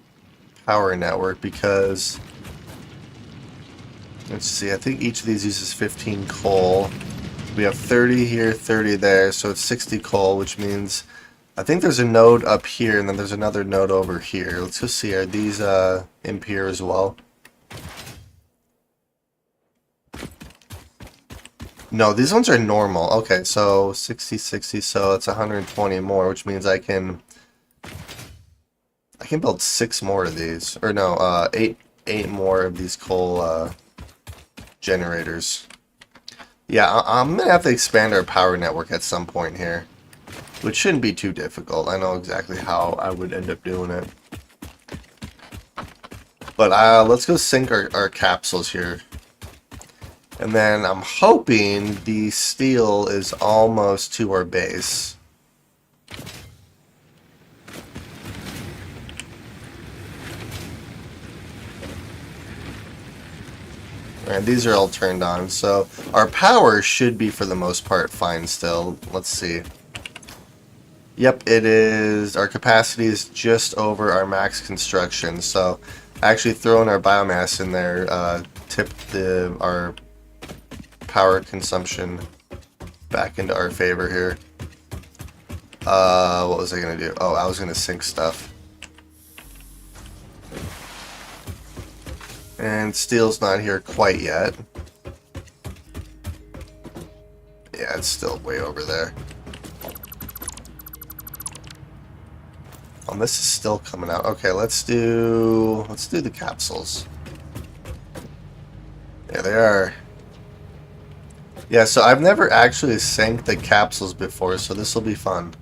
power network, because... Let's see, I think each of these uses 15 coal. We have 30 here, 30 there, so it's 60 coal, which means... I think there's a node up here, and then there's another node over here. Let's just see, are these in here as well? No, these ones are normal. Okay, so 60, 60, so it's 120 more, which means I can build 6 more of these. Or no, 8 more of these coal generators. Yeah, I'm gonna have to expand our power network at some point here, which shouldn't be too difficult. I know exactly how I would end up doing it. But let's go sink our capsules here. And then I'm hoping the steel is almost to our base. And these are all turned on, so our power should be for the most part fine still. Let's see. Yep, it is. Our capacity is just over our max construction, so actually throwing our biomass in there tipped our power consumption back into our favor here. What was I gonna do? Oh, I was gonna sink stuff. And steel's not here quite yet. Yeah, it's still way over there. Oh, this is still coming out. Okay, let's do the capsules. There they are. Yeah, so I've never actually sank the capsules before, so this will be fun.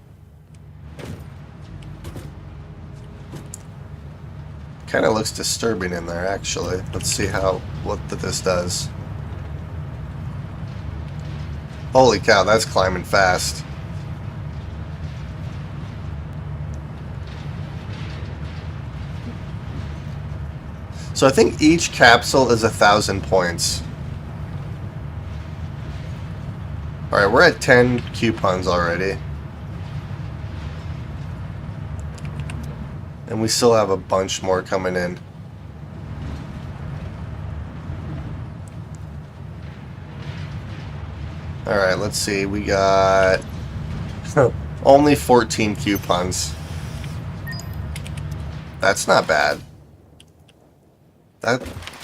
Kind of looks disturbing in there, actually. Let's see what this does. Holy cow, that's climbing fast. So I think each capsule is 1,000 points. Alright, we're at 10 coupons already. And we still have a bunch more coming in. Alright, let's see. We got only 14 coupons. That's not bad.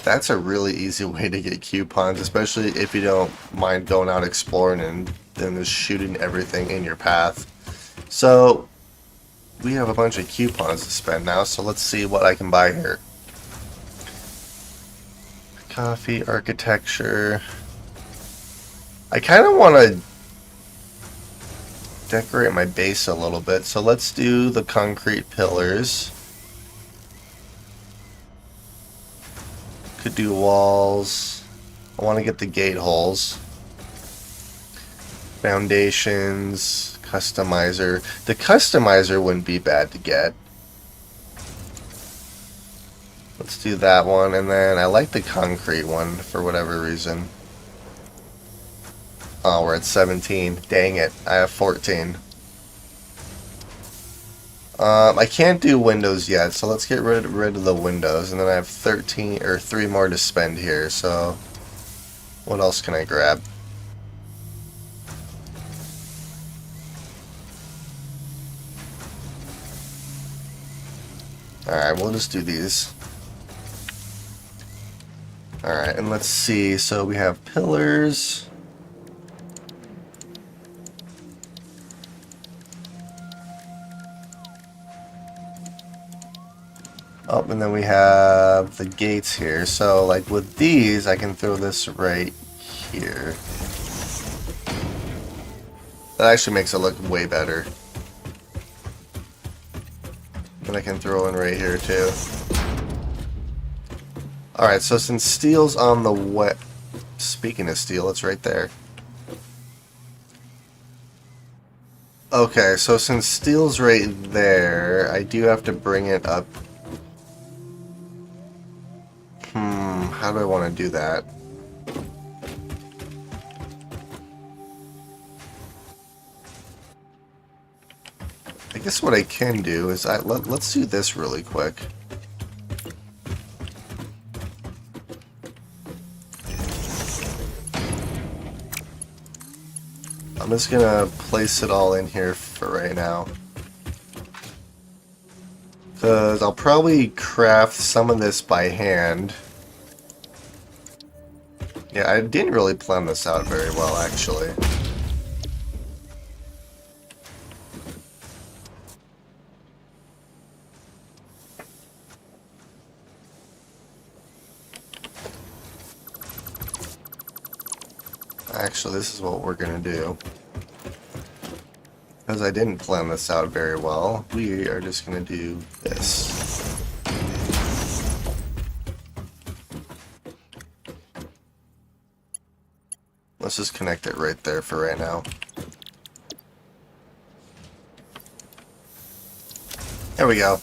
That's a really easy way to get coupons, especially if you don't mind going out exploring and then just shooting everything in your path. So we have a bunch of coupons to spend now, so let's see what I can buy here. Coffee, architecture. I kind of want to decorate my base a little bit, so let's do the concrete pillars. Could do walls. I want to get the gate holes. Foundations, customizer. The customizer wouldn't be bad to get. Let's do that one, and then I like the concrete one for whatever reason. Oh, we're at 17. Dang it, I have 14. I can't do windows yet, so let's get rid of the windows, and then I have 13 or 3 more to spend here. So, what else can I grab? Alright, we'll just do these. Alright, and let's see. So we have pillars. Oh, and then we have the gates here. So, like with these, I can throw this right here. That actually makes it look way better. And I can throw in right here too. Alright, so since steel's on the wet... Speaking of steel, it's right there. Okay, so since steel's right there, I do have to bring it up. How do I want to do that? I guess what I can do is let's do this really quick. I'm just gonna place it all in here for right now. Because I'll probably craft some of this by hand. Yeah, I didn't really plan this out very well, actually. Actually, this is what we're gonna do. Because I didn't plan this out very well, we are just gonna do this. Let's just connect it right there for right now. There we go.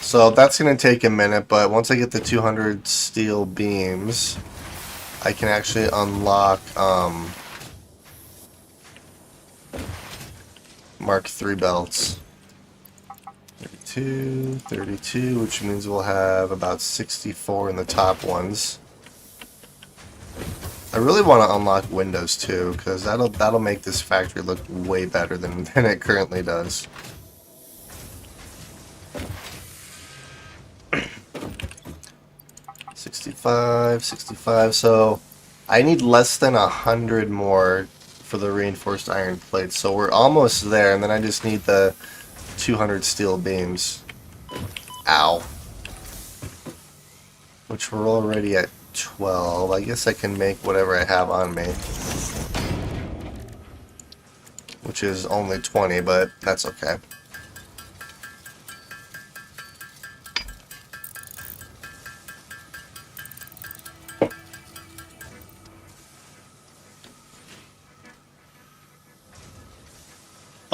So that's going to take a minute, but once I get the 200 steel beams, I can actually unlock Mark III belts. 32, which means we'll have about 64 in the top ones. I really want to unlock windows too, because that'll make this factory look way better than it currently does. $65, so I need less than 100 more for the reinforced iron plates, so we're almost there, and then I just need the 200 steel beams. Ow. Which we're already at 12. I guess I can make whatever I have on me. Which is only 20, but that's okay.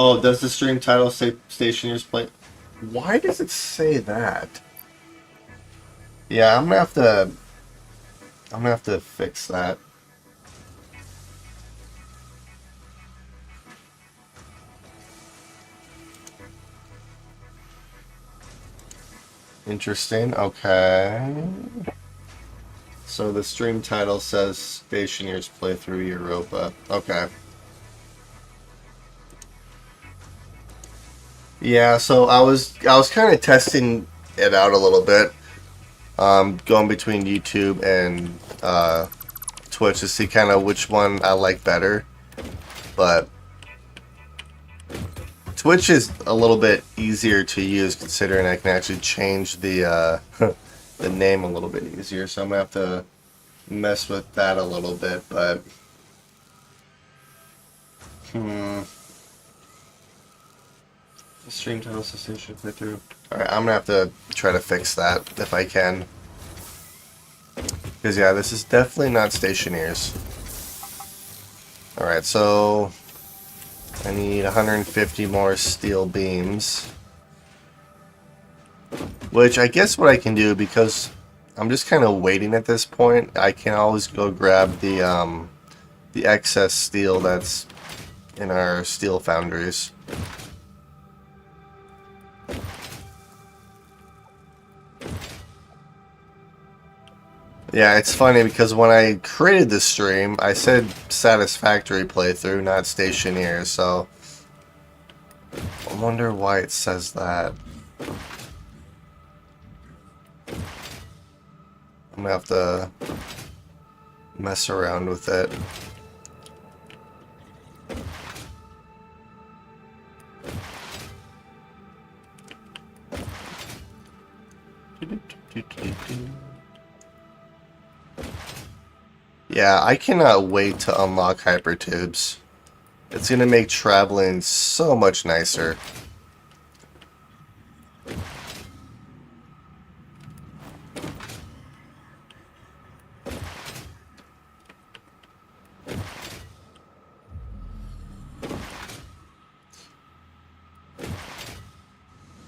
Oh, does the stream title say Stationer's Plate? Why does it say that? Yeah, I'm gonna have to fix that. Interesting. Okay. So the stream title says Stationer's Playthrough Europa. Okay. Yeah, so I was kind of testing it out a little bit, going between YouTube and Twitch to see kind of which one I like better. But Twitch is a little bit easier to use considering I can actually change the the name a little bit easier, so I'm gonna have to mess with that a little bit, but stream title station playthrough. Alright, I'm gonna have to try to fix that if I can. Because yeah, this is definitely not Stationeers. Alright, so I need 150 more steel beams. Which I guess what I can do, because I'm just kind of waiting at this point, I can always go grab the excess steel that's in our steel foundries. Yeah, it's funny because when I created this stream, I said Satisfactory playthrough, not Stationeer, so I wonder why it says that. I'm gonna have to mess around with it. Yeah, I cannot wait to unlock hypertubes. It's gonna make traveling so much nicer.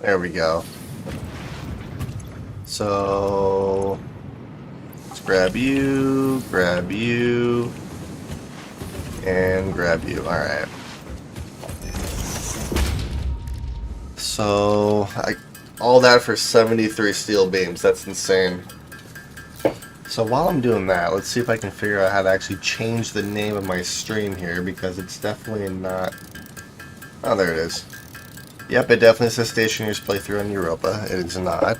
There we go. So let's grab you, and grab you. Alright. So all that for 73 steel beams. That's insane. So while I'm doing that, let's see if I can figure out how to actually change the name of my stream here, because it's definitely not... Oh, there it is. Yep, it definitely says Stationeers playthrough on Europa. It is not.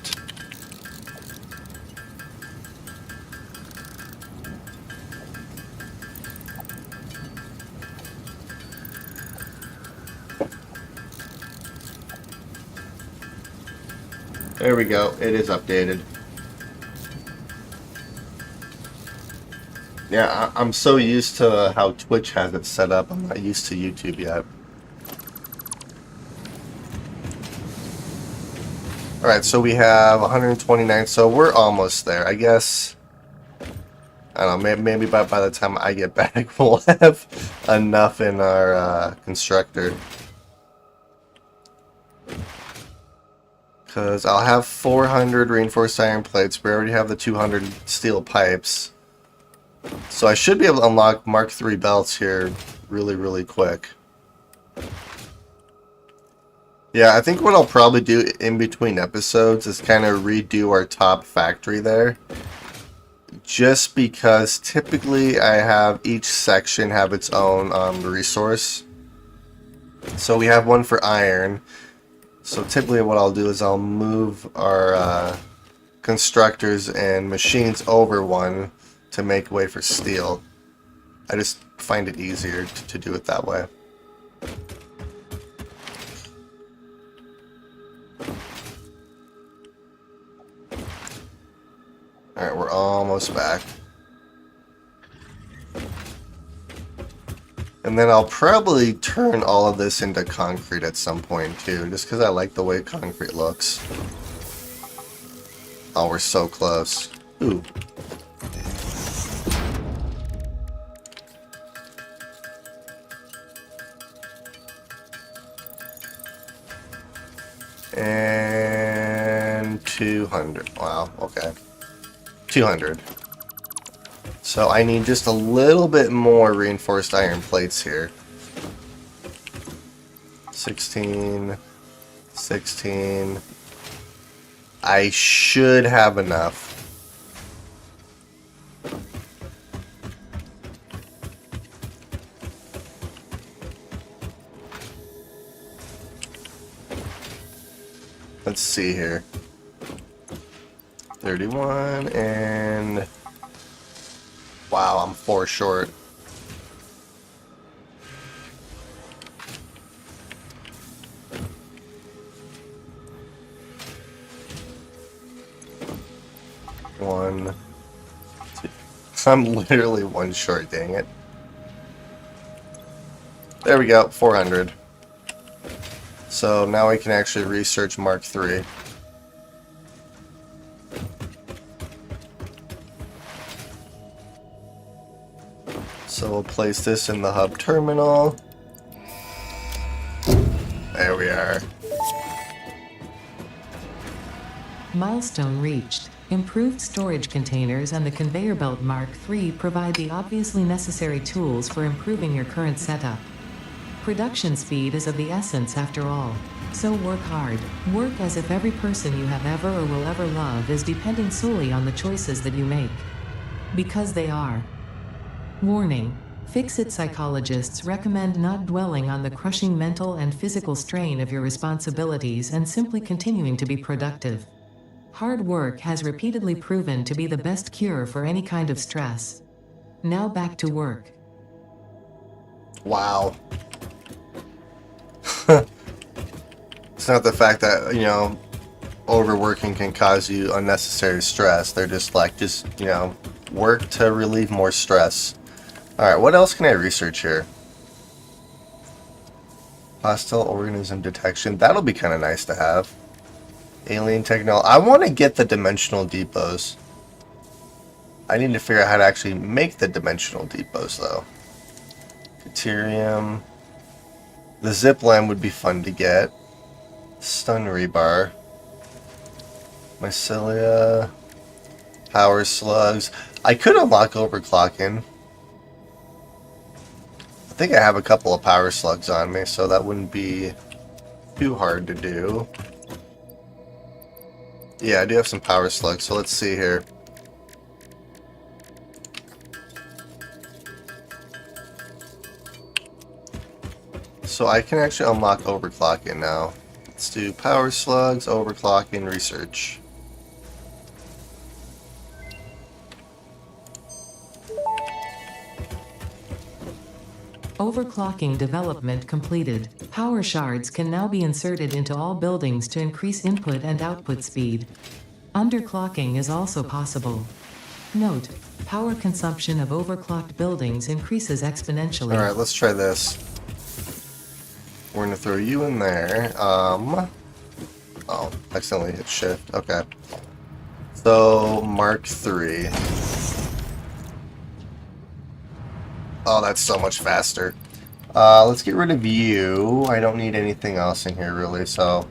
There we go. It is updated. Yeah, I'm so used to how Twitch has it set up. I'm not used to YouTube yet. Alright, so we have 129, so we're almost there. I guess, I don't know, maybe by the time I get back, we'll have enough in our constructor. Because I'll have 400 reinforced iron plates. We already have the 200 steel pipes. So I should be able to unlock Mark III belts here really, really quick. Yeah, I think what I'll probably do in between episodes is kind of redo our top factory there. Just because typically I have each section have its own resource. So we have one for iron. So typically what I'll do is I'll move our constructors and machines over one to make way for steel. I just find it easier to do it that way. Alright, we're almost back. And then I'll probably turn all of this into concrete at some point too, just because I like the way concrete looks. Oh, we're so close. Ooh. And 200. Wow, okay. 200. So I need just a little bit more reinforced iron plates here. 16. 16. I should have enough. Let's see here. 31 and... Wow, I'm 4 short. 1, 2. I'm literally one short, dang it. There we go, 400. So now we can actually research Mark III. So we'll place this in the hub terminal. There we are. Milestone reached. Improved storage containers and the conveyor belt Mark III provide the obviously necessary tools for improving your current setup. Production speed is of the essence after all. So work hard. Work as if every person you have ever or will ever love is depending solely on the choices that you make. Because they are. Warning. Fix-it psychologists recommend not dwelling on the crushing mental and physical strain of your responsibilities and simply continuing to be productive. Hard work has repeatedly proven to be the best cure for any kind of stress. Now back to work. Wow. It's not the fact that, overworking can cause you unnecessary stress. They're just like, work to relieve more stress. Alright, what else can I research here? Hostile organism detection. That'll be kind of nice to have. Alien technology. I want to get the dimensional depots. I need to figure out how to actually make the dimensional depots, though. Deuterium. The zipline would be fun to get. Stun rebar. Mycelia. Power slugs. I could unlock overclocking. I think I have a couple of power slugs on me, so that wouldn't be too hard to do. Yeah, I do have some power slugs, so let's see here. So I can actually unlock overclocking now. Let's do power slugs, overclocking, research. Overclocking development completed. Power shards can now be inserted into all buildings to increase input and output speed. Underclocking is also possible. Note, power consumption of overclocked buildings increases exponentially. Alright, let's try this. We're gonna throw you in there. Oh, accidentally hit shift. Okay. So, Mark III. Oh, that's so much faster. Let's get rid of you. I don't need anything else in here, really, so...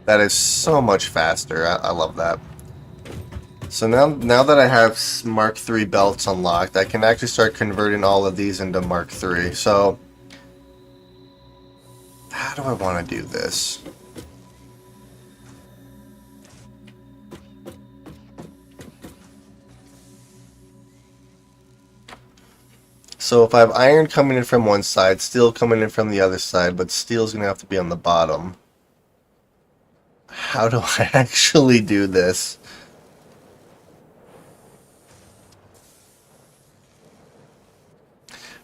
That is so much faster. I love that. So now that I have Mark III belts unlocked, I can actually start converting all of these into Mark III. So, how do I want to do this? So if I have iron coming in from one side, steel coming in from the other side, but steel's going to have to be on the bottom. How do I actually do this?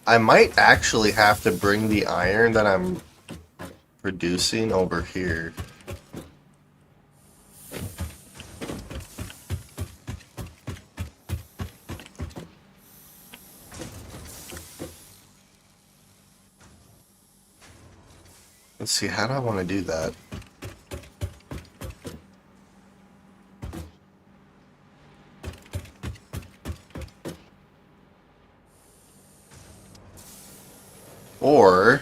I might actually have to bring the iron that I'm producing over here. Let's see, how do I want to do that? Or...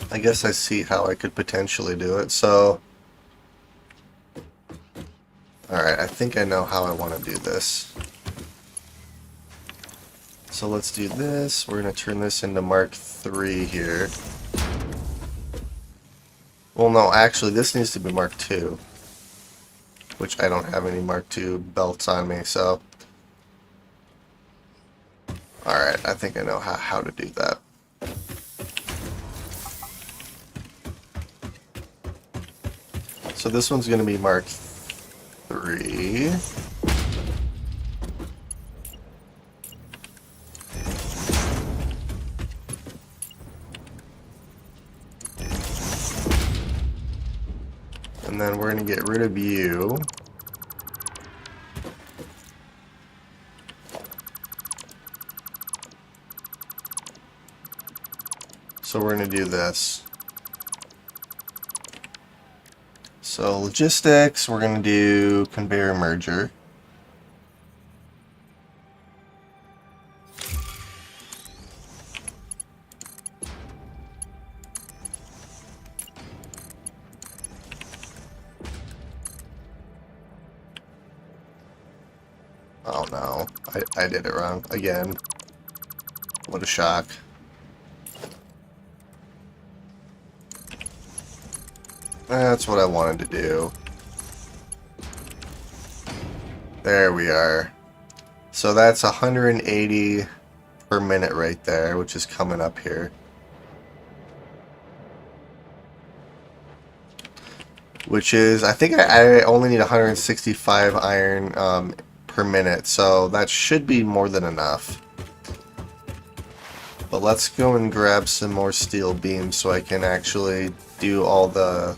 I guess I see how I could potentially do it, so... Alright, I think I know how I want to do this. So let's do this. We're going to turn this into Mark III here. Well, no, actually, this needs to be Mark II. Which I don't have any Mark II belts on me, so... Alright, I think I know how to do that. So this one's going to be Mark III. And then we're going to get rid of you. So we're going to do this. So logistics, we're going to do conveyor merger. Oh no, I did it wrong again. What a shock. That's what I wanted to do. There we are. So that's 180 per minute right there, which is coming up here. Which is, I think I only need 165 iron per minute, so that should be more than enough. But let's go and grab some more steel beams so I can actually do all the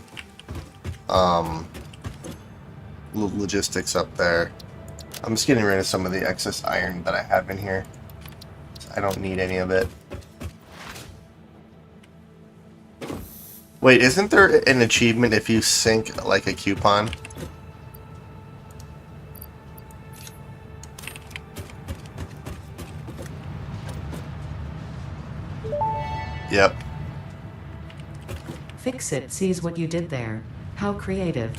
logistics up there. I'm just getting rid of some of the excess iron that I have in here. I don't need any of it. Wait, isn't there an achievement if you sink like a coupon? Yep. Fixit sees what you did there. How creative.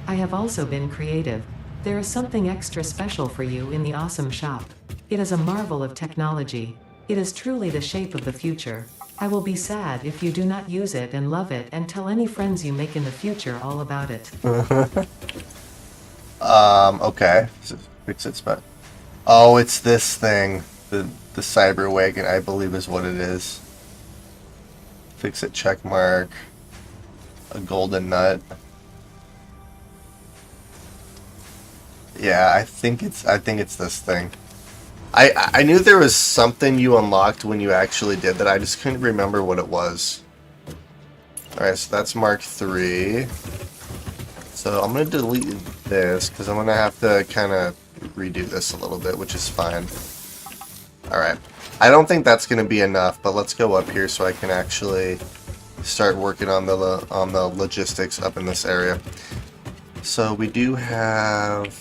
I have also been creative. There is something extra special for you in the awesome shop. It is a marvel of technology. It is truly the shape of the future. I will be sad if you do not use it and love it and tell any friends you make in the future all about it. Okay. Fixit spot. Oh, it's this thing. The cyber wagon, I believe is what it is. Fixit check mark. A golden nut. Yeah, I think it's this thing. I knew there was something you unlocked when you actually did that. I just couldn't remember what it was. Alright, so that's Mark 3. So I'm going to delete this because I'm going to have to kind of redo this a little bit, which is fine. Alright. I don't think that's going to be enough, but let's go up here so I can actually start working on the logistics up in this area. So we do have...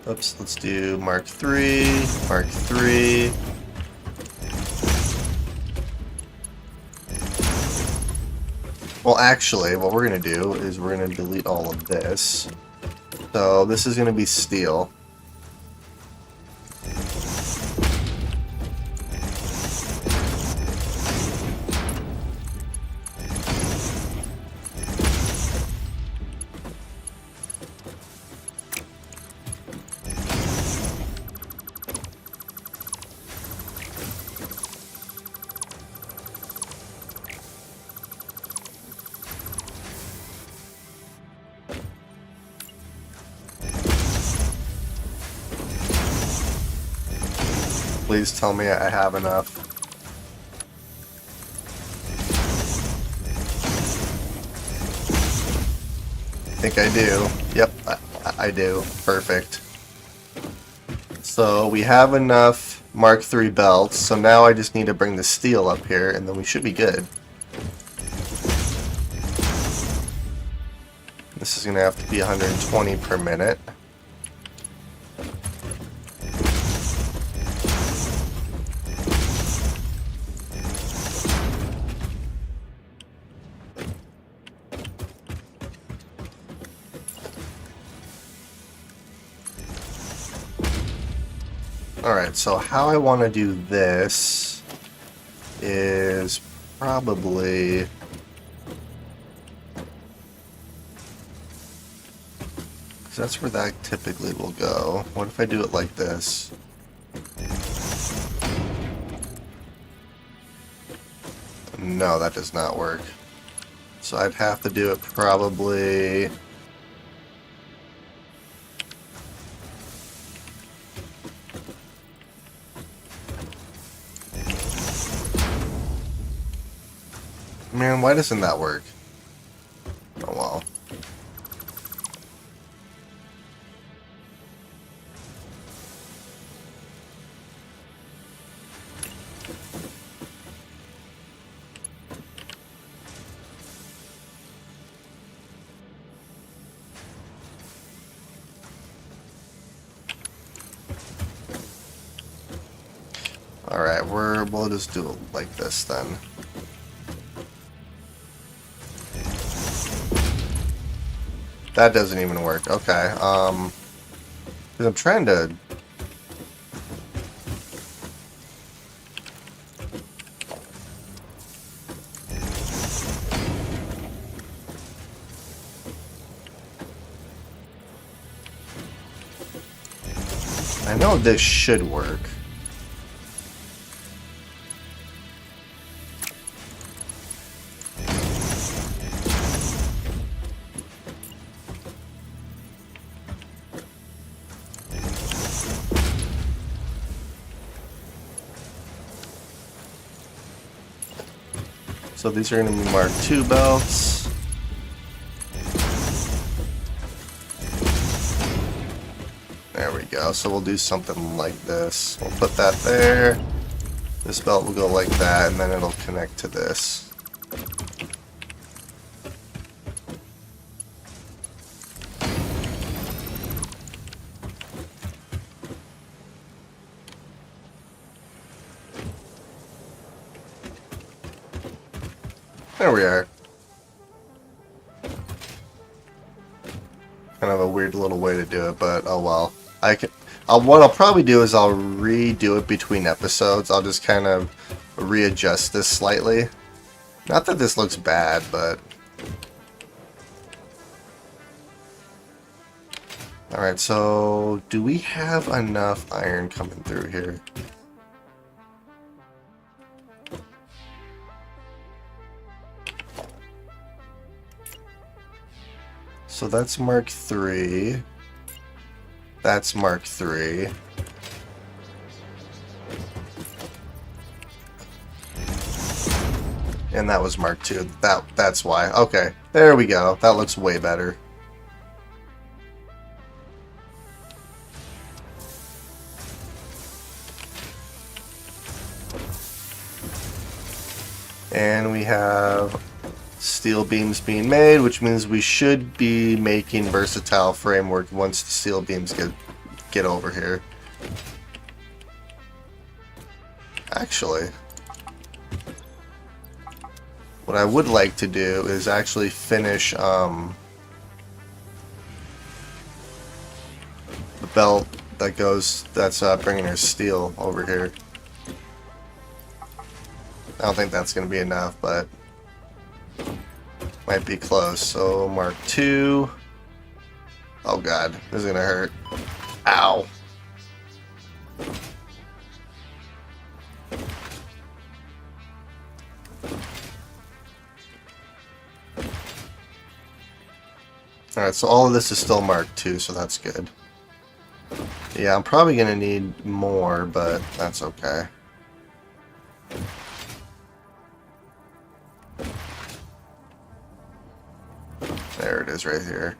Oops, let's do Mark 3, Mark 3. Well, actually, what we're going to do is we're going to delete all of this. So this is going to be steel. Please tell me I have enough. I think I do. Yep, I do. Perfect. So we have enough Mark III belts, so now I just need to bring the steel up here, and then we should be good. This is going to have to be 120 per minute. Alright, so how I want to do this is probably... because that's where that typically will go. What if I do it like this? No, that does not work. So I'd have to do it probably... Man, why doesn't that work? Oh well. Alright, we'll just do it like this then. That doesn't even work. Okay, because I'm trying to... I know this should work. So these are going to be Mark II belts. There we go. So we'll do something like this. We'll put that there. This belt will go like that, and then it'll connect to this. There we are. Kind of a weird little way to do it, but oh well. What I'll probably do is I'll redo it between episodes. I'll just kind of readjust this slightly. Not that this looks bad, but... Alright, so do we have enough iron coming through here? So that's Mark III. That's Mark III. And that was Mark II. That's why. Okay, there we go. That looks way better. And we have steel beams being made, which means we should be making versatile framework once the steel beams get over here. Actually, what I would like to do is actually finish the belt that's bringing our steel over here. I don't think that's going to be enough, but might be close. So Mark II. Oh god, this is going to hurt. Ow. Alright, so all of this is still Mark II, so that's good. Yeah, I'm probably going to need more, but that's okay. There it is right here.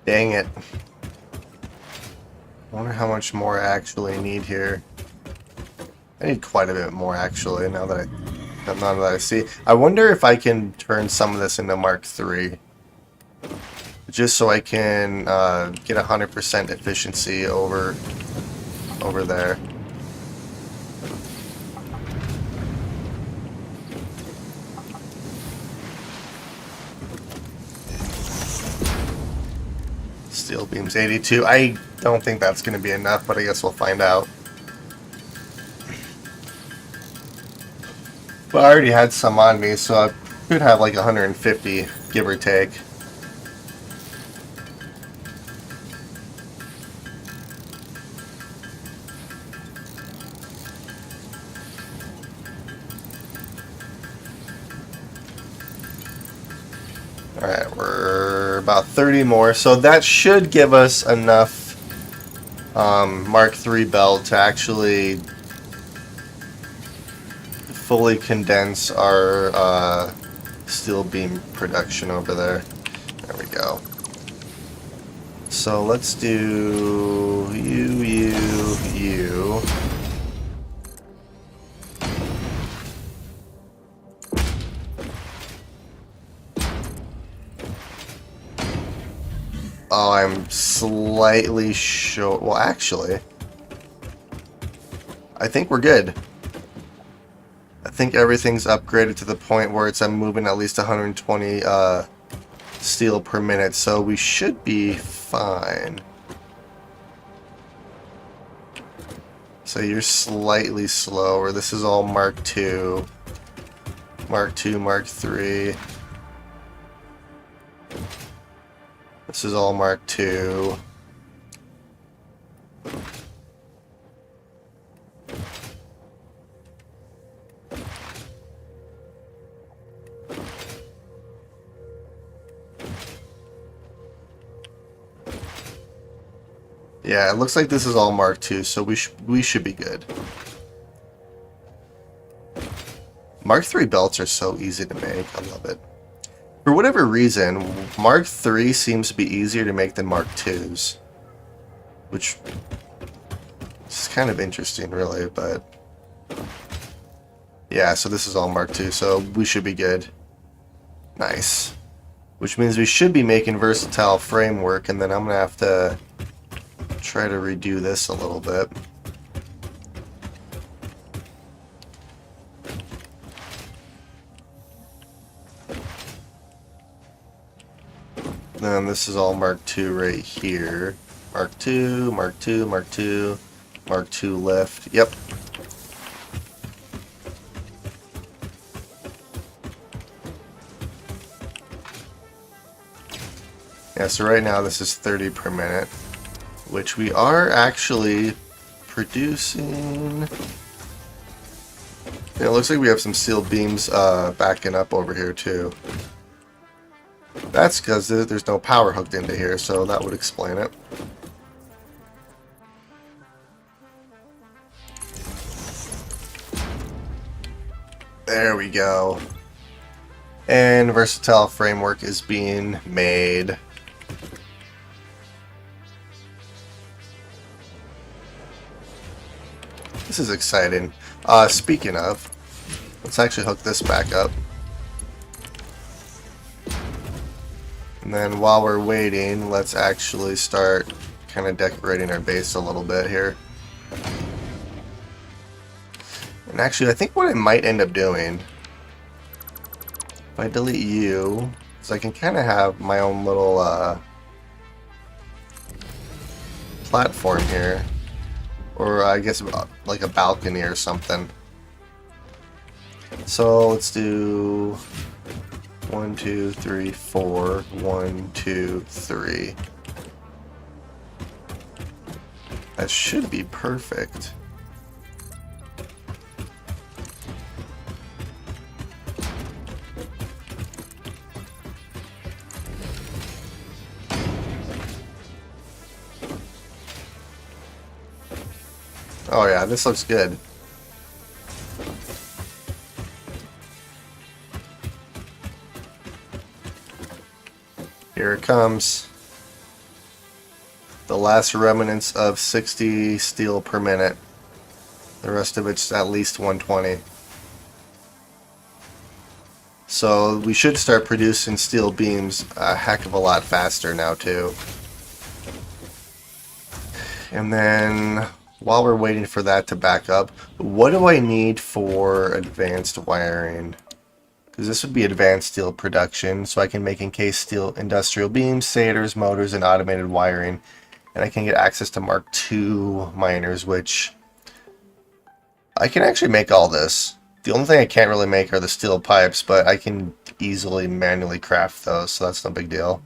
Dang it. I wonder how much more I actually need here. I need quite a bit more actually now that I see. I wonder if I can turn some of this into Mark III. Just so I can get 100% efficiency over there. Steel beams 82. I don't think that's going to be enough, but I guess we'll find out. But I already had some on me, so I could have like 150, give or take. Alright, we're about 30 more, so that should give us enough Mark III belt to actually fully condense our steel beam production over there. There we go. So let's do you. Oh, I'm slightly short. Well, actually, I think we're good. I think everything's upgraded to the point where I'm moving at least 120 steel per minute, so we should be fine. So you're slightly slower. This is all Mark II. Mark II, Mark III. This is all Mark II. Yeah, it looks like this is all Mark II, so we should be good. Mark III belts are so easy to make. I love it. For whatever reason, Mark III seems to be easier to make than Mark IIs, which is kind of interesting, really. But yeah, so this is all Mark II, so we should be good. Nice. Which means we should be making versatile framework, and then I'm gonna have to try to redo this a little bit. Then this is all Mark II right here. Mark II, Mark II, Mark II, Mark II lift. Yep. Yeah, so right now this is 30 per minute, which we are actually producing. Yeah, it looks like we have some steel beams backing up over here too. That's because there's no power hooked into here, so that would explain it. There we go. And versatile framework is being made. This is exciting. Speaking of, let's actually hook this back up. And then while we're waiting, let's actually start kind of decorating our base a little bit here. And actually, I think what I might end up doing, if I delete you, is I can kind of have my own little platform here. Or I guess like a balcony or something. So let's do 1, 2, 3, 4. 1, 2, 3. That should be perfect. Oh yeah, this looks good. Here it comes. The last remnants of 60 steel per minute. The rest of it's at least 120. So we should start producing steel beams a heck of a lot faster now too. And then while we're waiting for that to back up, what do I need for advanced wiring? Because this would be advanced steel production, so I can make encased steel industrial beams, stators, motors, and automated wiring. And I can get access to Mark II miners, which I can actually make all this. The only thing I can't really make are the steel pipes, but I can easily manually craft those, so that's no big deal.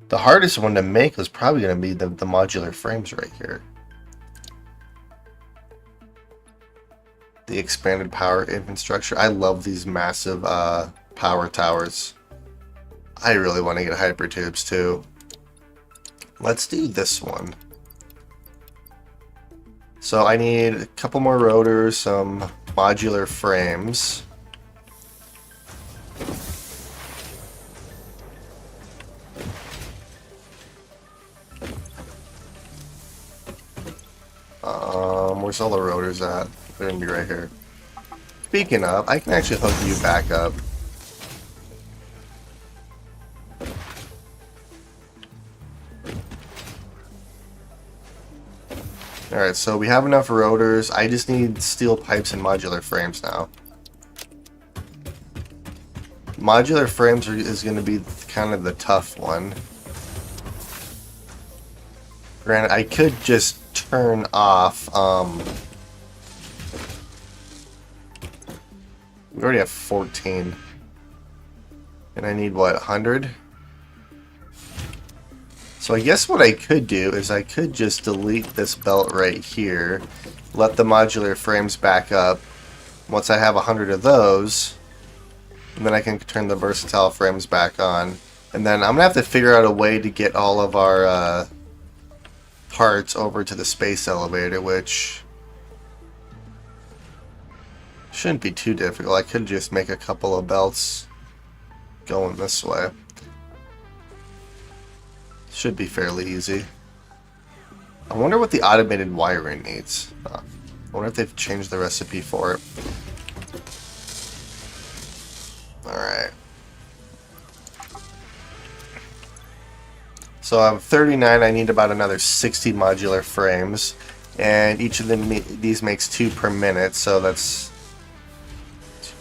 The hardest one to make was probably going to be the modular frames right here. The expanded power infrastructure. I love these massive power towers. I really want to get hypertubes too. Let's do this one. So I need a couple more rotors, some modular frames. Where's all the rotors at? They're gonna be right here. Speaking of, I can actually hook you back up. Alright, so we have enough rotors. I just need steel pipes and modular frames now. Modular frames is going to be kind of the tough one. Granted, I could just turn off, we already have 14. And I need, what, 100? So I guess what I could do is I could just delete this belt right here, let the modular frames back up. Once I have 100 of those, and then I can turn the versatile frames back on. And then I'm going to have to figure out a way to get all of our parts over to the space elevator, which shouldn't be too difficult. I could just make a couple of belts going this way. Should be fairly easy. I wonder what the automated wiring needs. I wonder if they've changed the recipe for it. Alright. So I'm 39, I need about another 60 modular frames. And each of them, these makes 2 per minute, so that's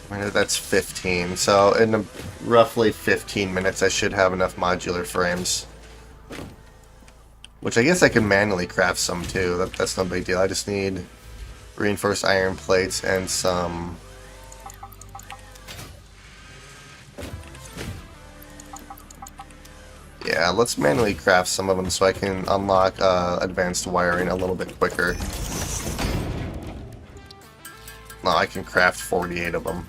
15. So in roughly 15 minutes I should have enough modular frames. Which I guess I can manually craft some too, that's no big deal. I just need reinforced iron plates and some... Yeah, let's manually craft some of them so I can unlock advanced wiring a little bit quicker. No, I can craft 48 of them.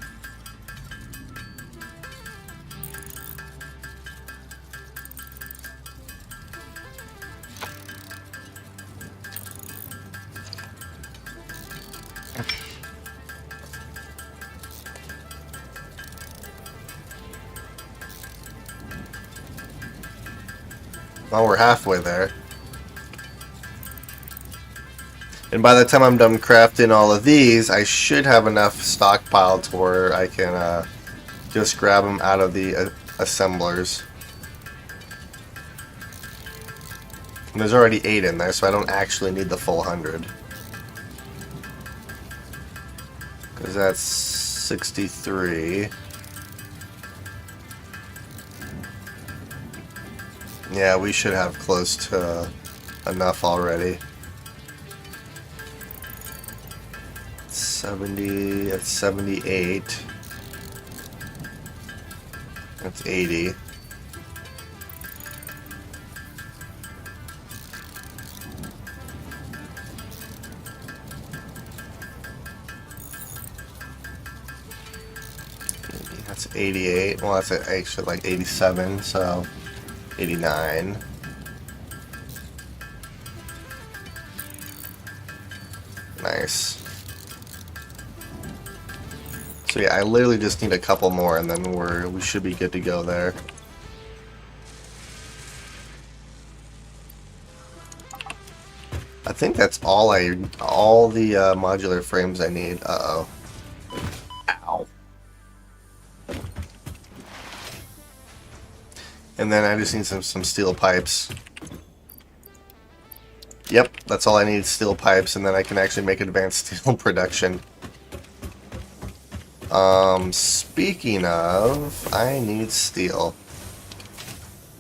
Well, we're halfway there. And by the time I'm done crafting all of these, I should have enough stockpiled to where I can just grab them out of the assemblers. And there's already 8 in there, so I don't actually need the full 100. Because that's 63. Yeah, we should have close to enough already. 70, that's 78. That's 80. That's 88. Well, that's actually like 87, so 89. Nice. So yeah, I literally just need a couple more and then we should be good to go there. I think that's all the modular frames I need. Uh-oh. Ow. And then I just need some steel pipes. Yep, that's all I need, steel pipes, and then I can actually make advanced steel production. Speaking of, I need steel.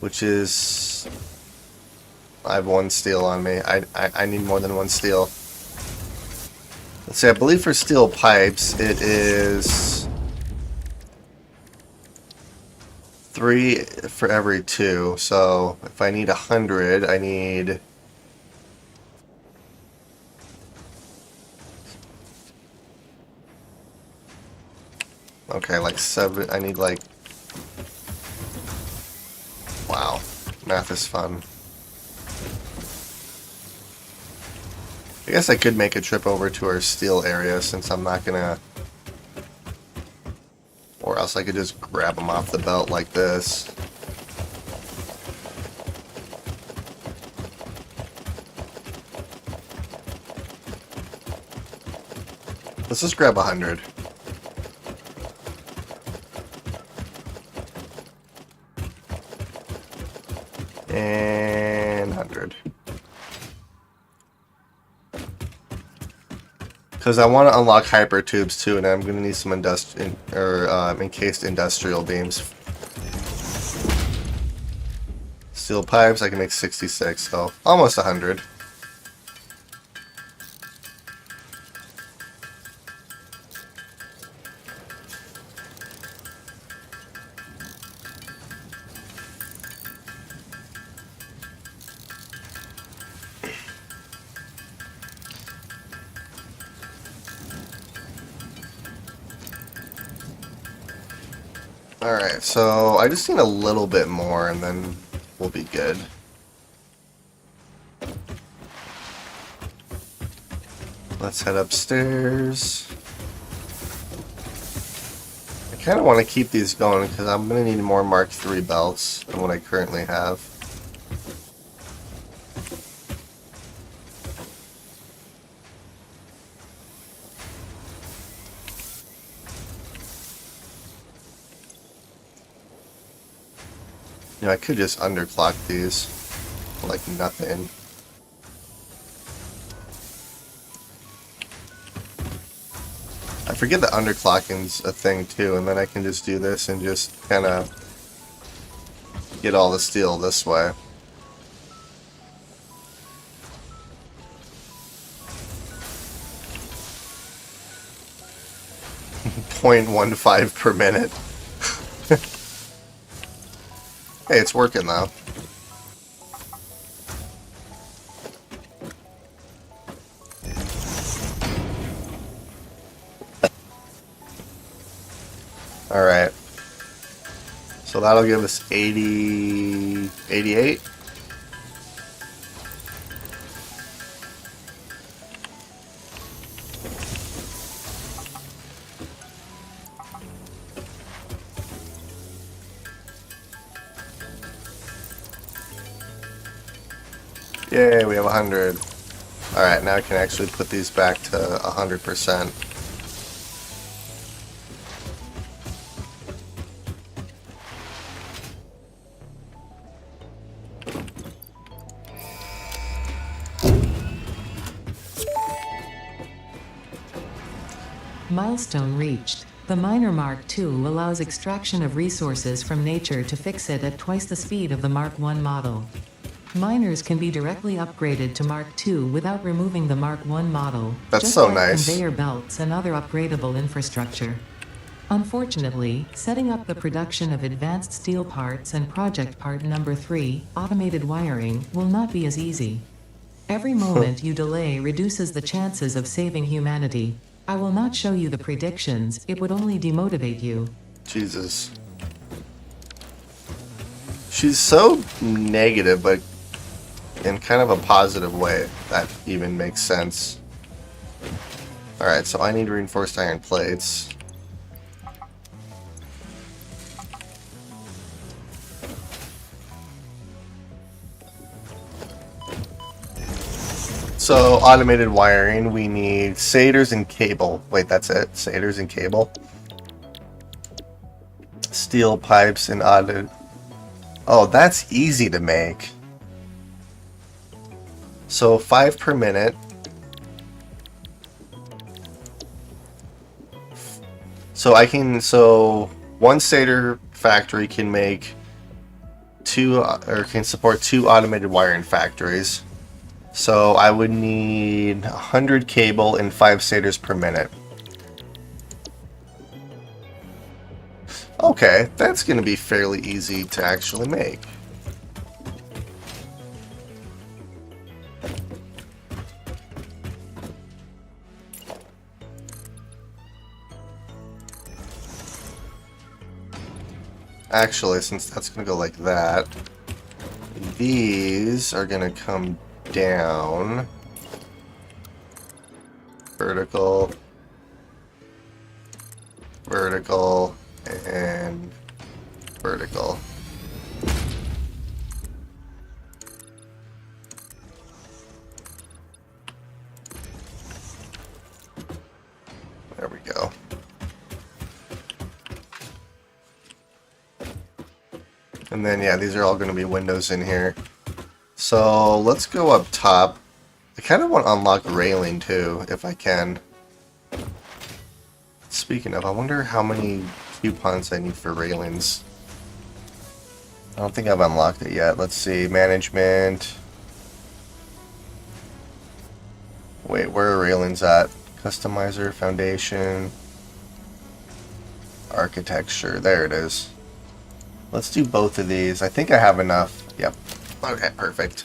Which is... I have 1 steel on me. I need more than 1 steel. Let's see, I believe for steel pipes, it is... 3 for every 2. So, if I need 100, I need... Okay, like 7, I need like... Wow, math is fun. I guess I could make a trip over to our steel area since I'm not gonna... Or else I could just grab them off the belt like this. Let's just grab 100. And 100. Because I want to unlock hyper tubes too, and I'm going to need some encased industrial beams. Steel pipes, I can make 66, so almost 100. Alright, so I just need a little bit more and then we'll be good. Let's head upstairs. I kind of want to keep these going because I'm going to need more Mark III belts than what I currently have. You know, I could just underclock these like nothing. I forget that underclocking's a thing too, and then I can just do this and just kind of get all the steel this way. .15 per minute. Hey, it's working though. Alright. So that'll give us 80... 88? Yay, we have 100. Alright, now I can actually put these back to 100%. Milestone reached. The Miner Mark II allows extraction of resources from nature to fix it at twice the speed of the Mark I model. Miners can be directly upgraded to Mark II without removing the Mark I model. That's just so like nice. Conveyor belts and other upgradable infrastructure. Unfortunately, setting up the production of advanced steel parts and project part number 3, automated wiring, will not be as easy. Every moment you delay reduces the chances of saving humanity. I will not show you the predictions, it would only demotivate you. Jesus. She's so negative, but in kind of a positive way. That even makes sense. Alright, so I need reinforced iron plates. So, automated wiring, we need satyrs and cable. Wait, that's it? Satyrs and cable? Steel pipes and automated... Oh, that's easy to make. So 5 per minute. So one satyr factory can make can support 2 automated wiring factories. So I would need 100 cable and 5 satyrs per minute. Okay, that's going to be fairly easy to actually make. Actually, since that's going to go like that, these are going to come down. vertical, vertical, and vertical. There we go. And then, yeah, these are all going to be windows in here. So let's go up top. I kind of want to unlock railing too, if I can. Speaking of, I wonder how many coupons I need for railings. I don't think I've unlocked it yet. Let's see. Management. Wait, where are railings at? Customizer, foundation, architecture. There it is. Let's do both of these. I think I have enough. Yep. Okay, perfect.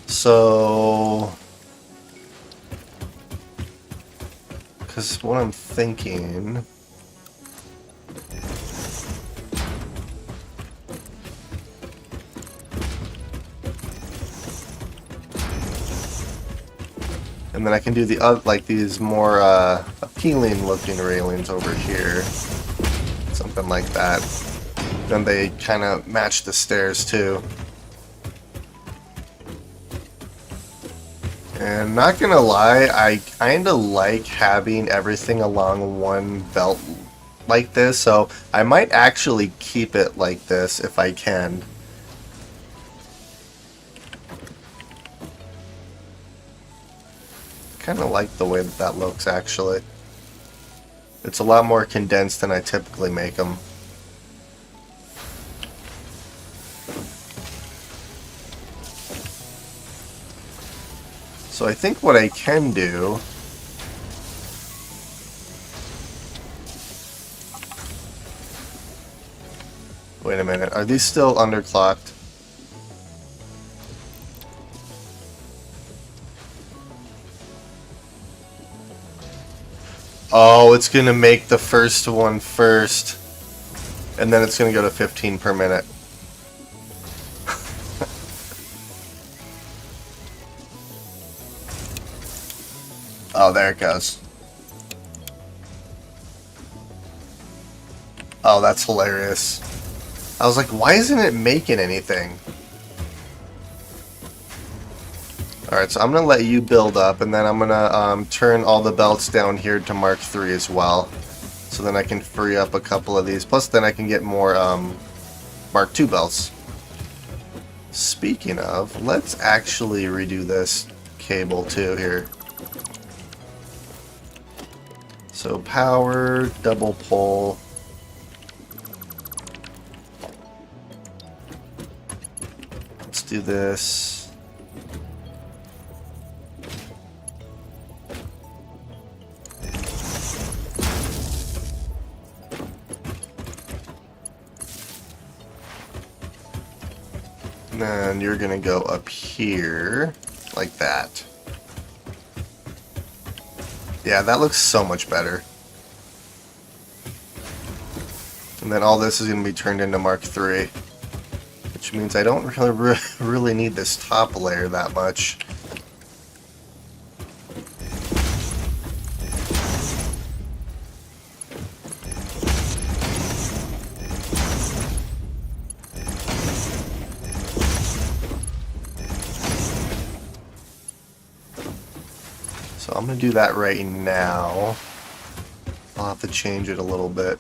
So, because what I'm thinking, and then I can do the other, like these more appealing looking railings over here, something like that. Then they kind of match the stairs too. And not gonna lie, I kinda like having everything along one belt like this, so I might actually keep it like this if I can. Kinda like the way that that looks actually. It's a lot more condensed than I typically make them. So I think what I can do wait a minute, are these still underclocked? Oh, it's gonna make the first one first, and then it's gonna go to 15 per minute. Oh, there it goes. Oh, that's hilarious. I was like, why isn't it making anything? Alright, so I'm going to let you build up, and then I'm going to turn all the belts down here to Mark III as well. So then I can free up a couple of these. Plus, then I can get more Mark II belts. Speaking of, let's actually redo this cable too here. So power, double pole. Let's do this. And then you're gonna go up here like that. Yeah, that looks so much better. And then all this is going to be turned into Mark III. Which means I don't really need this top layer that much. So I'm going to do that right now. I'll have to change it a little bit.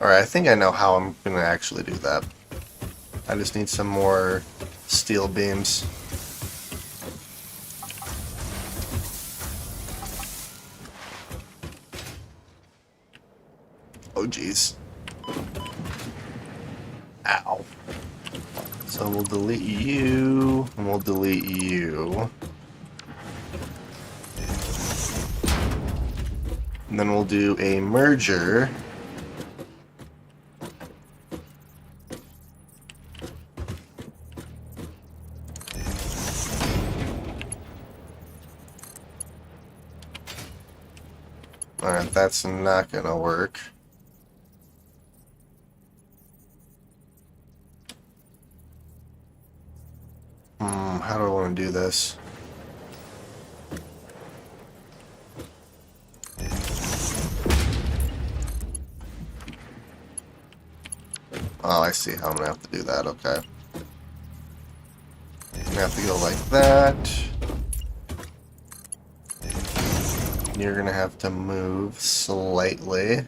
Alright, I think I know how I'm going to actually do that. I just need some more steel beams. Oh jeez. Ow. So we'll delete you, and we'll delete you. And then we'll do a merger. Alright, that's not gonna work. How do I want to do this? Oh, I see how I'm gonna have to do that. Okay. I'm gonna have to go like that. You're gonna have to move slightly.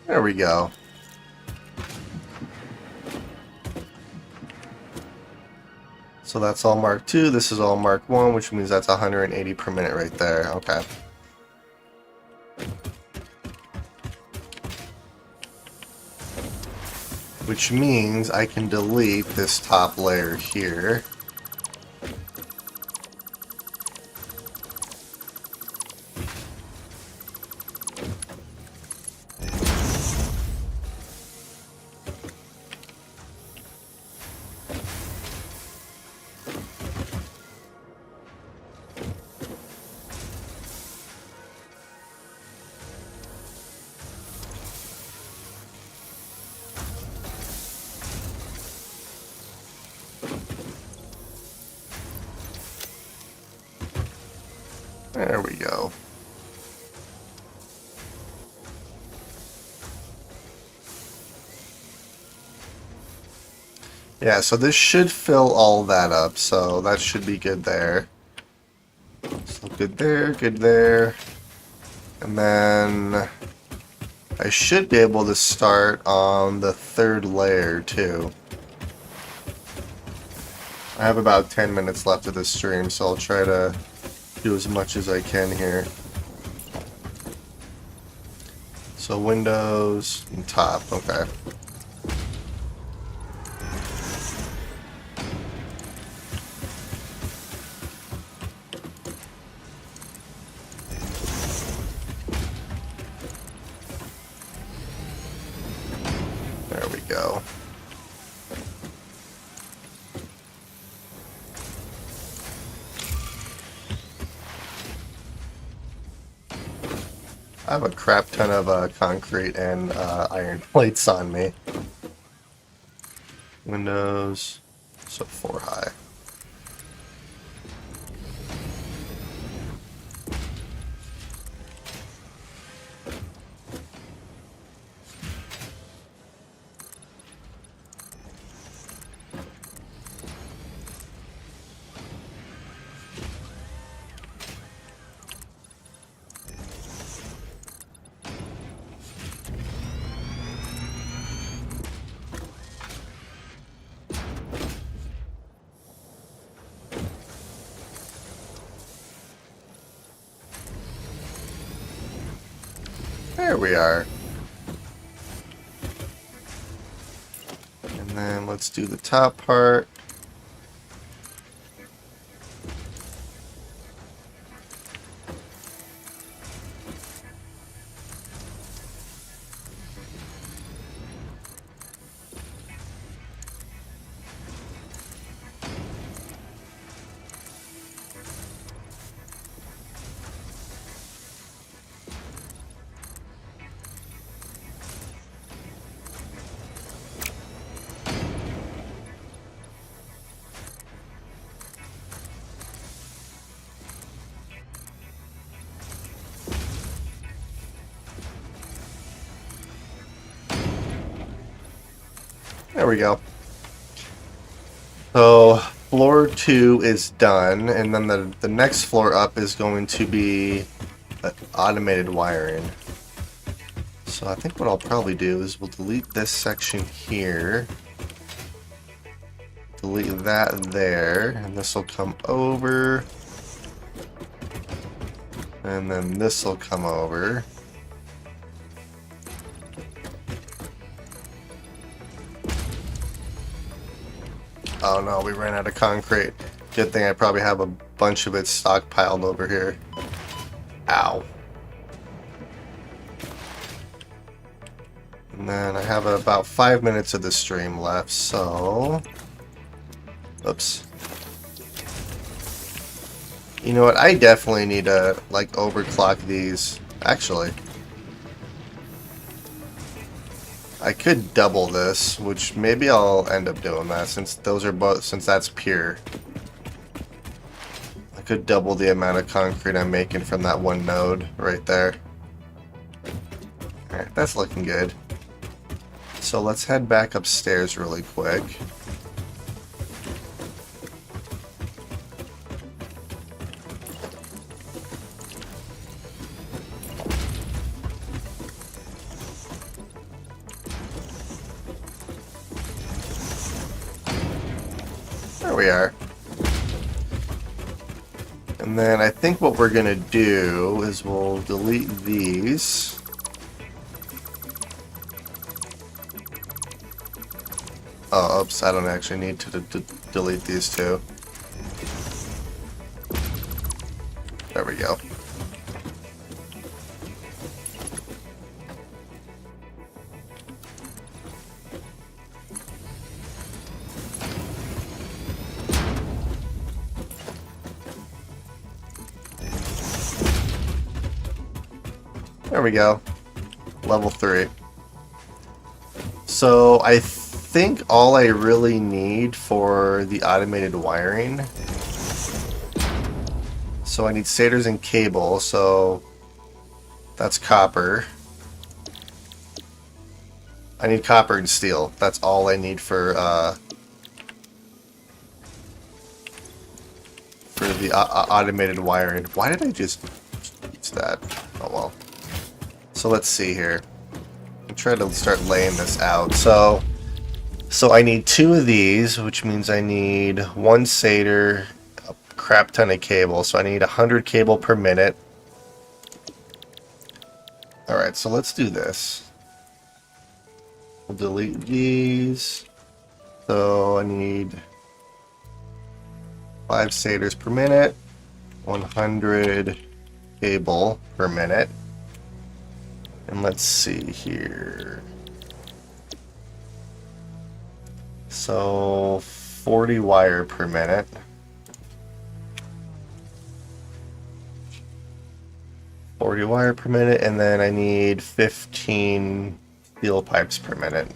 There we go. So that's all Mark 2, this is all Mark 1, which means that's 180 per minute right there. Okay. Which means I can delete this top layer here. There we go. Yeah, so this should fill all that up, so that should be good there. So good there, good there. And then I should be able to start on the third layer too. I have about 10 minutes left of this stream, so I'll try to do as much as I can here. So windows and top, okay. There we go. I have a crap ton of concrete and iron plates on me. Windows, so 4 high. There we are. And then let's do the top part. There we go. So floor 2 is done, and then the next floor up is going to be automated wiring. So I think what I'll probably do is we'll delete this section here, delete that there, and this will come over. And then this will come over. Oh no, we ran out of concrete. Good thing I probably have a bunch of it stockpiled over here. Ow. And then I have about 5 minutes of the stream left, so... Oops. You know what? I definitely need to, like, overclock these. Actually. I could double this, which maybe I'll end up doing that since those are both, since that's pure. I could double the amount of concrete I'm making from that one node right there. Alright, that's looking good. So let's head back upstairs really quick. There we are. And then I think what we're gonna do is we'll delete these. Oh, oops, I don't actually need to delete these two. There we go. There we go. Level 3. So I think all I really need for the automated wiring. So I need stators and cable, so that's copper. I need copper and steel. That's all I need for the automated wiring. Why did I just use that? Oh well. So let's see here. I'm trying to start laying this out. So I need 2 of these, which means I need 1 satyr, a crap ton of cable. So I need 100 cable per minute. Alright, so let's do this. We'll delete these. So I need 5 satyrs per minute, 100 cable per minute. And let's see here. So 40 wire per minute. And then I need 15 steel pipes per minute.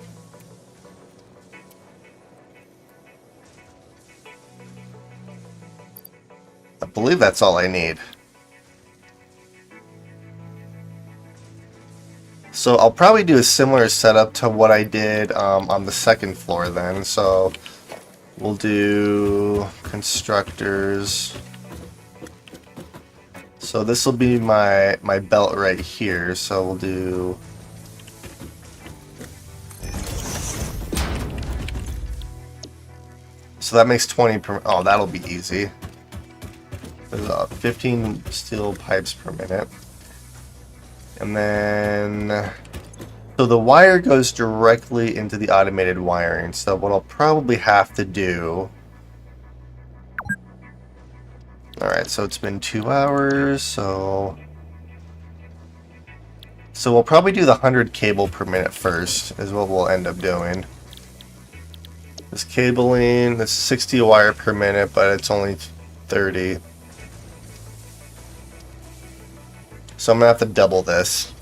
I believe that's all I need. So I'll probably do a similar setup to what I did on the second floor then. So we'll do constructors. So this will be my belt right here. So we'll do... So that makes 20 per... Oh, that'll be easy. There's 15 steel pipes per minute. And then, so the wire goes directly into the automated wiring. So what I'll probably have to do, alright, so it's been 2 hours, so we'll probably do the 100 cable per minute first, is what we'll end up doing. This cabling, this 60 wire per minute, but it's only 30. So I'm going to have to double this.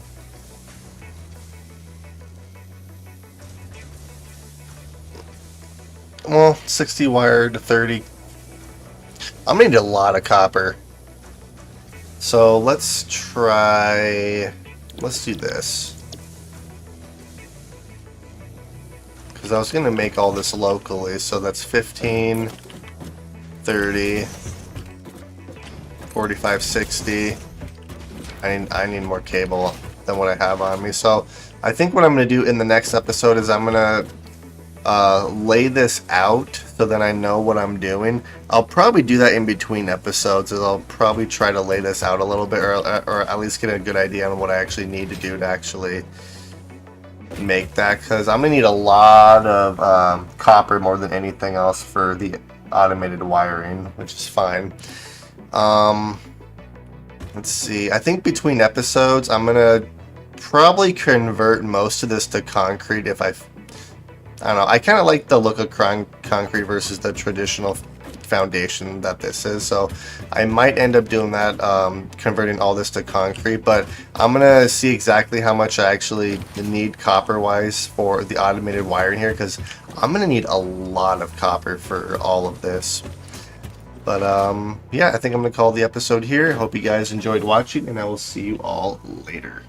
Well, 60 wire to 30. I'm going to need a lot of copper. So let's do this. Because I was going to make all this locally. So that's 15, 30, 45, 60. I need more cable than what I have on me. So I think what I'm going to do in the next episode is I'm going to lay this out so then I know what I'm doing. I'll probably do that in between episodes, as I'll probably try to lay this out a little bit, or at least get a good idea on what I actually need to do to actually make that, because I'm gonna need a lot of copper more than anything else for the automated wiring, which is fine. Let's see, I think between episodes I'm gonna probably convert most of this to concrete. If I don't know, I kind of like the look of concrete versus the traditional foundation that this is, so I might end up doing that, converting all this to concrete. But I'm gonna see exactly how much I actually need copper wise for the automated wiring here, because I'm gonna need a lot of copper for all of this. But yeah, I think I'm gonna call the episode here. Hope you guys enjoyed watching, and I will see you all later.